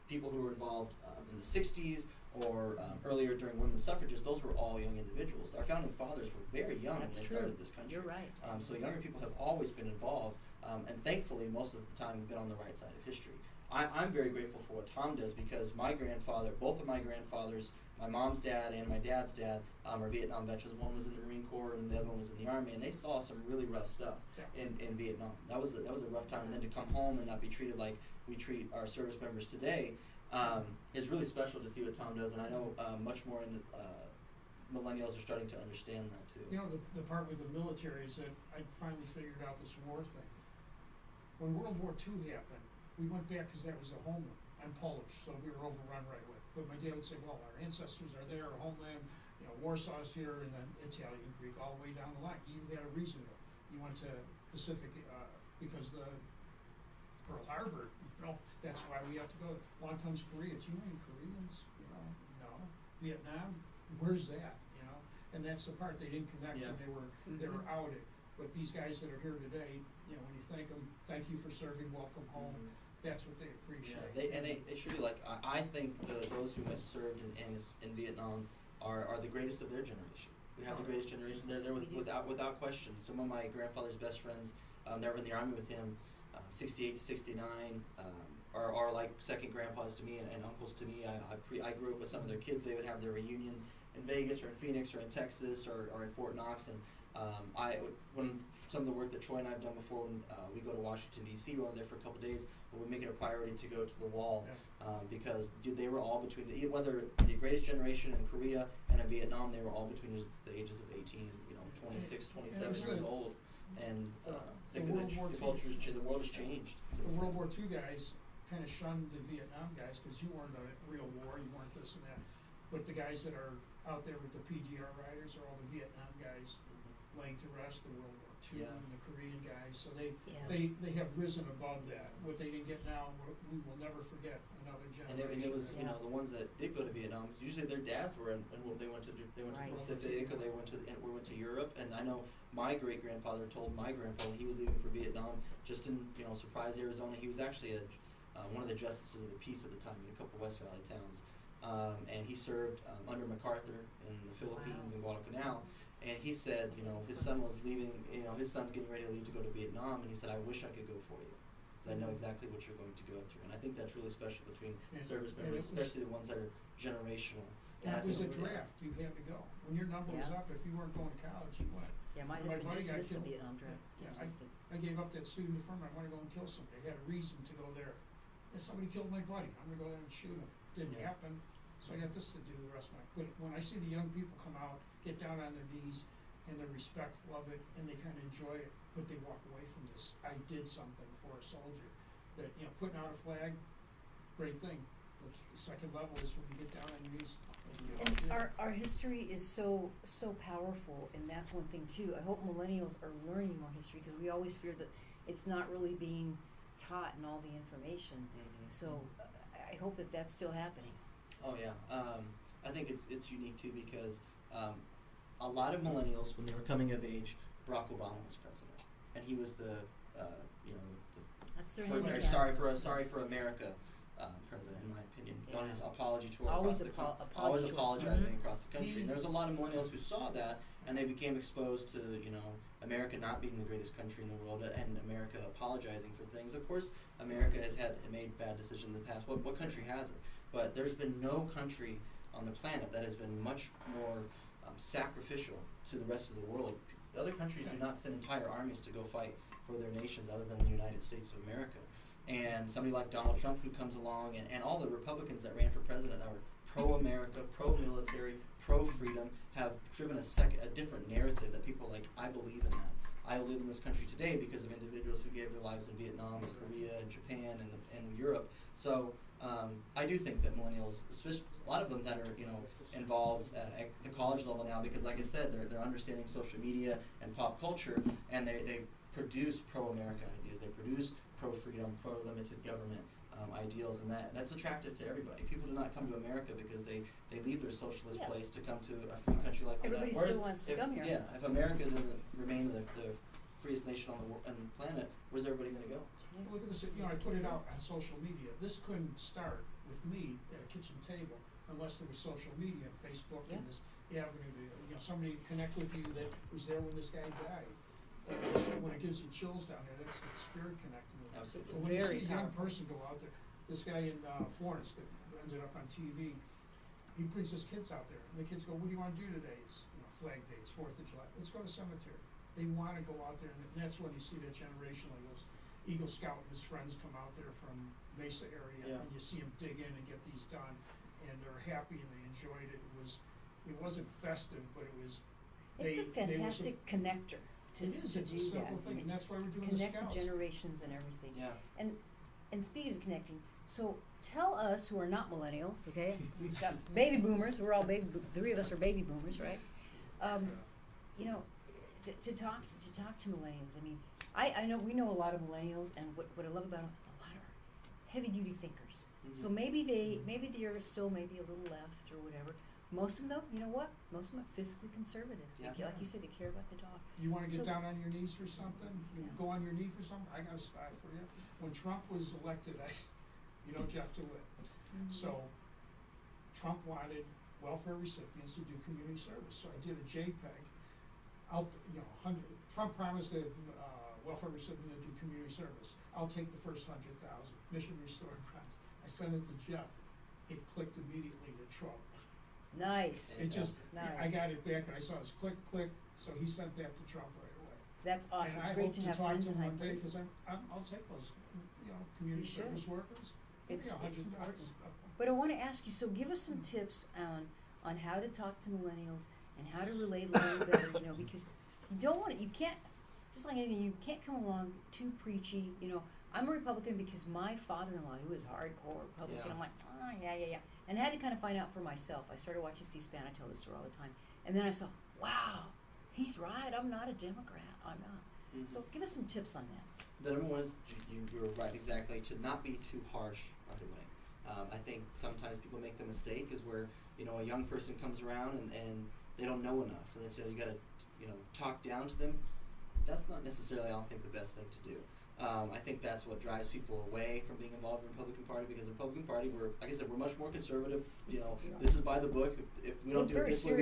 people who were involved in the 60s or earlier during women's suffrages, those were all young individuals. Our founding fathers were very young when they started this country. You're right. So younger people have always been involved, and thankfully most of the time we've been on the right side of history. I'm very grateful for what Tom does, because my grandfather, both of my grandfathers, my mom's dad and my dad's dad, are Vietnam veterans. One was in the Marine Corps and the other one was in the Army, and they saw some really rough stuff in Vietnam. That was a rough time, and then to come home and not be treated like we treat our service members today is really special to see what Tom does, and I know much more millennials are starting to understand that too. The part with the military is that I finally figured out this war thing. When World War II happened, we went back because that was the homeland. I'm Polish, so we were overrun right away. But my dad would say, well, our ancestors are there, our homeland, Warsaw's here, and then Italian, Greek, all the way down the line. You had a reason to go. You went to Pacific because the Pearl Harbor, that's why we have to go. Along comes Korea. Do you know any Koreans? No. Vietnam, where's that? And that's the part they didn't connect, and they were outed. But these guys that are here today, when you thank them, thank you for serving, welcome home. That's what they appreciate. Yeah, they should be like. I think those who went served in Vietnam are the greatest of their generation. We have the greatest generation. They're there without question. Some of my grandfather's best friends that were in the Army with him, 68 to 69, are like second grandpas to me and uncles to me. I grew up with some of their kids. They would have their reunions in Vegas or in Phoenix or in Texas or in Fort Knox, and when some of the work that Troy and I have done before, when we go to Washington D.C., we're there for a couple of days, but we make it a priority to go to the wall because they were all between whether the greatest generation in Korea and in Vietnam, they were all between the ages of 18, 26, 27 years old, and the world has changed. The World War II guys kind of shunned the Vietnam guys because you weren't a real war, you weren't this and that, but the guys that are out there with the PGR riders are all the Vietnam guys laying to rest, the World War II and the Korean guys. So they have risen above that. What they didn't get now, we will never forget another generation. And it was the ones that did go to Vietnam. Usually their dads were in they went to the Pacific, or they went to Europe. And I know my great grandfather told my grandpa when he was leaving for Vietnam, just in Surprise, Arizona. He was actually one of the justices of the peace at the time in a couple West Valley towns. And he served under MacArthur in the Philippines and Guadalcanal. And he said, his son was leaving, his son's getting ready to leave to go to Vietnam, and he said, I wish I could go for you, because I know exactly what you're going to go through. And I think that's really special between service members, especially the ones that are generational. That was a draft. You had to go. When your number was up, if you weren't going to college, you went. Yeah, my husband just missed the Vietnam draft. I gave up that student affirmative. I want to go and kill somebody. I had a reason to go there. And somebody killed my buddy. I'm going to go there and shoot him. Didn't happen. So I got this to do the rest of my. But when I see the young people come out, get down on their knees, and they're respectful of it, and they kind of enjoy it, but they walk away from this. I did something for a soldier. That putting out a flag, great thing. That's the second level is when you get down on your knees. And our history is so powerful, and that's one thing too. I hope millennials are learning more history, because we always fear that it's not really being taught in all the information. So I hope that that's still happening. Oh yeah, I think it's unique too, because a lot of millennials, when they were coming of age, Barack Obama was president, and he was the that's their handicap. Sorry for America president, in my opinion, Yeah. on his apology tour Always across the country, apology always tour. apologizing Mhm. across the country. And there's a lot of millennials who saw that, and they became exposed to, America not being the greatest country in the world, and America apologizing for things. Of course, America has made bad decisions in the past. What country hasn't? But there's been no country on the planet that has been much more sacrificial to the rest of the world. The other countries do not send entire armies to go fight for their nations other than the United States of America. And somebody like Donald Trump who comes along, and all the Republicans that ran for president are pro-America, pro-military, pro-freedom, have driven a different narrative that people are like, I believe in that. I live in this country today because of individuals who gave their lives in Vietnam and Korea and Japan and Europe. So I do think that millennials, especially a lot of them that are involved at the college level now, because like I said, they're understanding social media and pop culture, and they produce pro-America ideas. They produce pro-freedom, pro-limited government ideals, and that's attractive to everybody. People do not come to America because they leave their socialist place to come to a free country like that. Everybody still wants to come here. Yeah, if America doesn't remain the freest nation on the planet, where's everybody going to go? Well, look at this, I put it out on social media. This couldn't start with me at a kitchen table unless there was social media and Facebook and this avenue to, somebody connect with you that was there when this guy died. When it gives you chills down there, that's the spirit connecting with you. Absolutely. It's But when you very see a young powerful. person go out there, this guy in Florence that ended up on TV, he brings his kids out there, and the kids go, "What do you want to do today?" It's Flag Day, it's 4th of July. Let's go to the cemetery. They want to go out there, and that's when you see that generation like those Eagle Scout and his friends come out there from Mesa area, and you see them dig in and get these done, and they're happy and they enjoyed it. It wasn't festive, but it was. It's a fantastic connector. It's a simple thing, and that's why we're doing the Connect Scouts. the generations and everything. Yeah. And speaking of connecting, so tell us who are not millennials, okay? We've got baby boomers. We're all three of us are baby boomers, right? To talk to millennials. I mean, I know we know a lot of millennials, and what I love about them, a lot are heavy duty thinkers. Mm-hmm. So maybe they're still maybe a little left or whatever. Most of them, though, you know what? Most of them are fiscally conservative. Yeah. Like you said, they care about the dog. You want to get So- down on your knees for something? You go on your knee for something? I got a spot for you. When Trump was elected, Jeff DeWitt. Mm-hmm. So Trump wanted welfare recipients to do community service. So I did a JPEG. Trump promised that welfare recipients to do community service. I'll take the first 100,000. Mission restored funds. I sent it to Jeff. It clicked immediately to Trump. Nice. It just, Nice. I got it back and I saw his click, so he sent that to Trump right away. That's awesome. And It's great to have friends in I high hope to talk to him one day, places. because I'll take those, community You should. service workers. It's $100. important. But I want to ask you, so give us some tips on how to talk to millennials and how to relate a little better, because you don't want to, you can't, just like anything, you can't come along too preachy, I'm a Republican because my father-in-law, who is hardcore Republican, Yeah. I'm like, yeah. And I had to kind of find out for myself. I started watching C-SPAN, I tell this story all the time. And then I saw, wow, he's right, I'm not a Democrat, I'm not. Mm-hmm. So give us some tips on that. The number one is you were right exactly, to not be too harsh right away. I think sometimes people make the mistake is where a young person comes around and they don't know enough, and they say you got to talk down to them. That's not necessarily, I don't think, the best thing to do. I think that's what drives people away from being involved in the Republican Party, because the Republican Party, like I said, we're much more conservative. This is by the book. If we don't do it this way,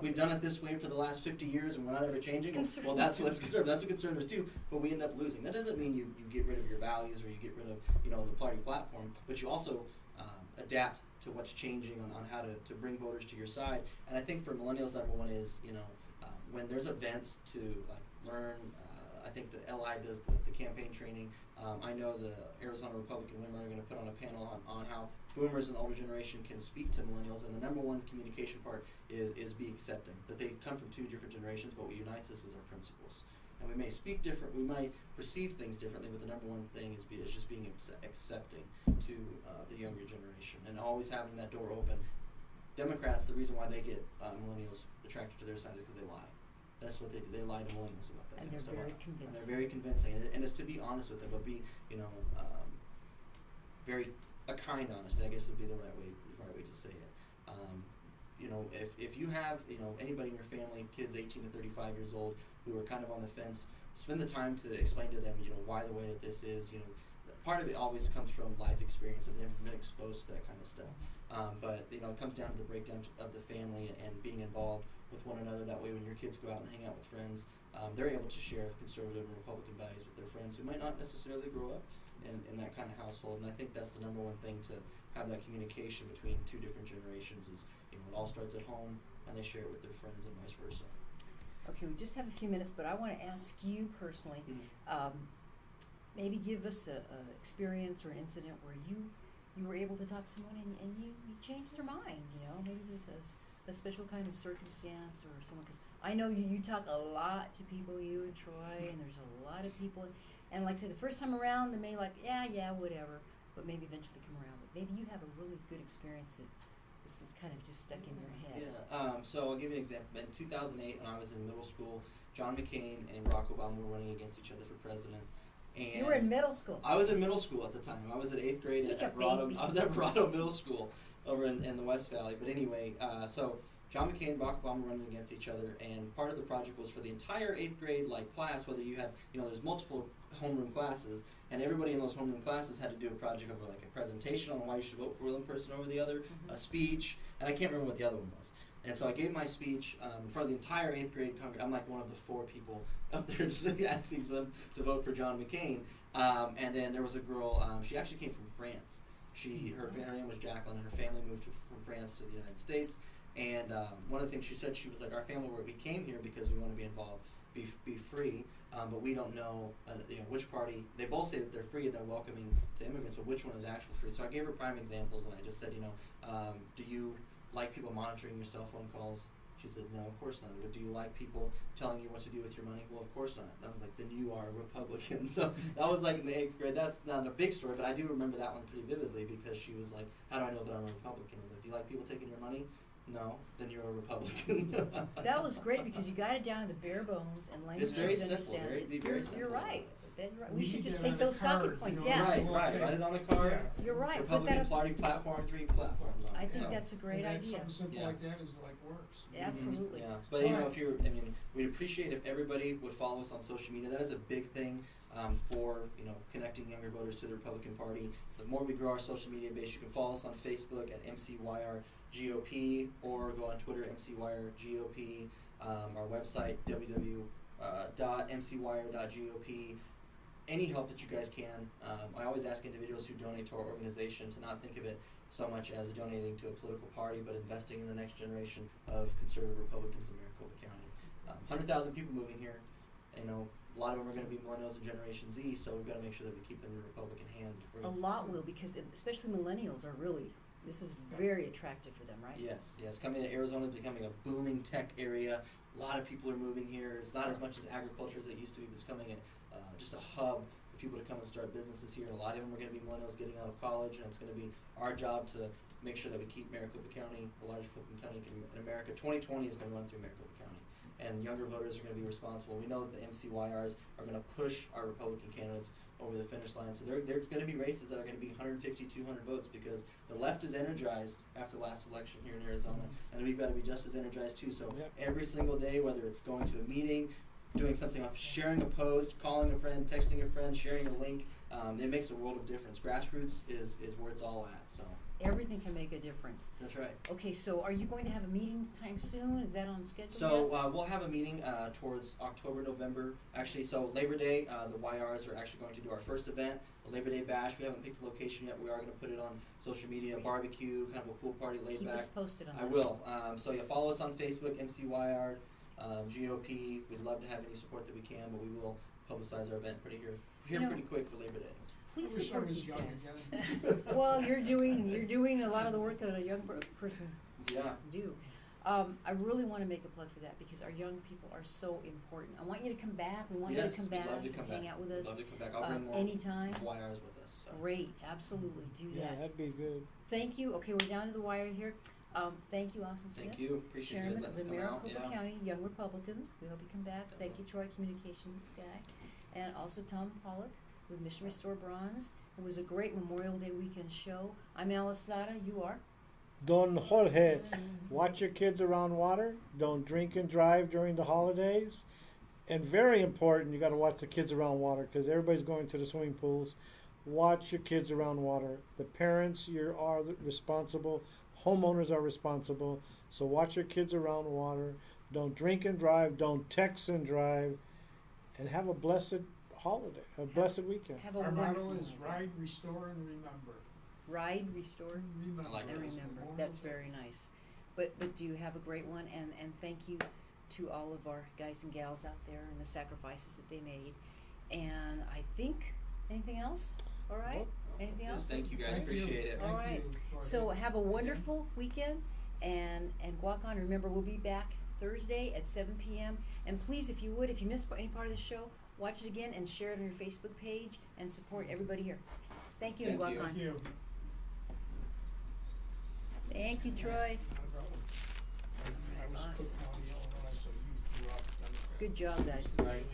we've done it this way for the last 50 years, and we're not ever changing. Well, that's what's conservative. That's what conservatives do. But we end up losing. That doesn't mean you get rid of your values or you get rid of the party platform, but you also adapt to what's changing on how to bring voters to your side. And I think for millennials, number one is when there's events to learn. I think the LI does the campaign training. I know the Arizona Republican women are going to put on a panel on how boomers and the older generation can speak to millennials. And the number one communication part is be accepting. That they come from two different generations, but what unites us is our principles. And we may speak different, we might perceive things differently, but the number one thing is just being accepting to the younger generation and always having that door open. Democrats, the reason why they get millennials attracted to their side is because they lie. That's what they do. They lie to millennials about that. And they're very convincing. And they're very convincing. And it's to be honest with them, but be, very kind honesty, I guess would be the right way to say it. If you have, anybody in your family, kids 18 to 35 years old, who are kind of on the fence, spend the time to explain to them, why the way that this is, part of it always comes from life experience and they've been exposed to that kind of stuff. But you know, it comes down to the breakdown of the family and being involved with one another. That way, when your kids go out and hang out with friends, they're able to share conservative and Republican values with their friends who might not necessarily grow up in that kind of household. And I think that's the number one thing, to have that communication between two different generations. Is, you know, it all starts at home and they share it with their friends and vice versa. Okay, we just have a few minutes, but I want to ask you personally, maybe give us a experience or an incident where you were able to talk to someone and you changed their mind, you know, maybe it was a special kind of circumstance or someone, because I know you talk a lot to people, you and Troy, and there's a lot of people, and like I said, the first time around, they may like, yeah, whatever, but maybe eventually come around, but maybe you have a really good experience that this is kind of just stuck in your head. Yeah, so I'll give you an example. In 2008, when I was in middle school, John McCain and Barack Obama were running against each other for president. And you were in middle school. I was in middle school at the time. I was at 8th grade at Verrado. I was at Verrado Middle School over in the West Valley. But anyway, so John McCain and Barack Obama running against each other, and part of the project was for the entire 8th grade class, whether you had, there's multiple homeroom classes, and everybody in those homeroom classes had to do a project of like a presentation on why you should vote for one person over the other, a speech, and I can't remember what the other one was. And so I gave my speech for the entire 8th grade congregation. I'm like one of the 4 people up there just asking them to vote for John McCain. And then there was a girl, she actually came from France. Her name was Jacqueline, and her family moved from France to the United States. And one of the things she said, she was like, our family, we came here because we want to be involved, be free, but we don't know, which party. They both say that they're free and they're welcoming to immigrants, but which one is actually free? So I gave her prime examples, and I just said, do you like people monitoring your cell phone calls? She said, no, of course not. But do you like people telling you what to do with your money? Well, of course not. I was like, then you are a Republican. So that was like in the 8th grade. That's not a big story, but I do remember that one pretty vividly, because she was like, how do I know that I'm a Republican? I was like, do you like people taking your money? No, then you're a Republican. That was great, because you got it down to the bare bones and language. It's very you simple. understand. Very simple. You're right. We You should need just to take have a those talking card, points. you know, Yeah, Right, Okay. write it on a card. Yeah. you're right. Put Republican that up. Party platform, 3 platforms on it. I think So. that's a great And idea. something simple Yeah. like that is like works. Absolutely. Yeah, but if we'd appreciate if everybody would follow us on social media. That is a big thing for connecting younger voters to the Republican Party. The more we grow our social media base, you can follow us on Facebook at MCYRGOP, or go on Twitter MCYRGOP. Our website www.mcwire.gop. Any help that you guys can. I always ask individuals who donate to our organization to not think of it so much as donating to a political party, but investing in the next generation of conservative Republicans in Maricopa County. 100,000 people moving here. A lot of them are going to be millennials and Generation Z, so we've got to make sure that we keep them in Republican hands. A lot will, because especially millennials are really, this is very attractive for them, right? Yes. Coming to Arizona is becoming a booming tech area. A lot of people are moving here. It's not as much as agriculture as it used to be, but it's becoming just a hub for people to come and start businesses here. A lot of them are going to be millennials getting out of college, and it's going to be our job to make sure that we keep Maricopa County, the largest Republican county in America. 2020 is going to run through Maricopa County, and younger voters are going to be responsible. We know that the MCYRs are going to push our Republican candidates over the finish line, so there are going to be races that are going to be 150, 200 votes, because the left is energized after the last election here in Arizona, and we've got to be just as energized too. So every single day, whether it's going to a meeting, doing something off, sharing a post, calling a friend, texting a friend, sharing a link, it makes a world of difference. Grassroots is where it's all at. So Everything can make a difference. that's right. Okay, so are you going to have a meeting time soon? Is that on schedule So yet? we'll have a meeting towards October, November. Actually, so Labor Day, the YRs are actually going to do our first event, the Labor Day Bash. We haven't picked the location yet, but we are going to put it on social media, barbecue, kind of a pool party, laid Keep back. us posted on I that. will. So yeah, follow us on Facebook, MCYR, GOP. We'd love to have any support that we can, but we will publicize our event pretty pretty quick for Labor Day. Please I wish I support was these young guys. again. Well, you're doing a lot of the work that a young person Yeah. do. I really want to make a plug for that, because our young people are so important. I want you to come back. We want you Yes, to come we'd back love to and come hang back. out with We'd us love to come back. I'll bring more anytime. YRs with us. So. Great, absolutely do Yeah, that. that'd be good. Thank you. Okay, we're down to the wire here. Thank you, Austin Smith, Thank you. Appreciate you Chairman guys of letting the us come out. Maricopa Yeah. County Young Republicans. We hope you come back. Thank you, Troy, Communications guy, and also Tom Pollock with Mission Restore Bronze. It was a great Memorial Day weekend show. I'm Alice Lara. You are. Don Jorge, watch your kids around water. Don't drink and drive during the holidays. And very important, you got to watch the kids around water, because everybody's going to the swimming pools. watch your kids around water. The parents are responsible. Homeowners are responsible. So watch your kids around water. Don't drink and drive. Don't text and drive. And have a blessed holiday, a blessed weekend. Have a Our wonderful motto is weekend. ride, restore, and remember. Ride, restore, Remember. I like and that. remember. That's very nice. But do you have a great one? And thank you to all of our guys and gals out there and the sacrifices that they made. And I think anything else? All right. Nope. Anything That's it. else? Thank you guys. Thank you. Appreciate it. All Thank right. you for So the- have a wonderful weekend, and Guacan, remember we'll be back Thursday at 7 p.m. And please, if you would, if you missed any part of the show, watch it again and share it on your Facebook page and support everybody here. Thank you, Thank you. Guacan. Thank you. Thank you, Troy. Not a problem. I was Awesome. Cook County, Illinois, so you grew up Democrat. Good job, guys. Right.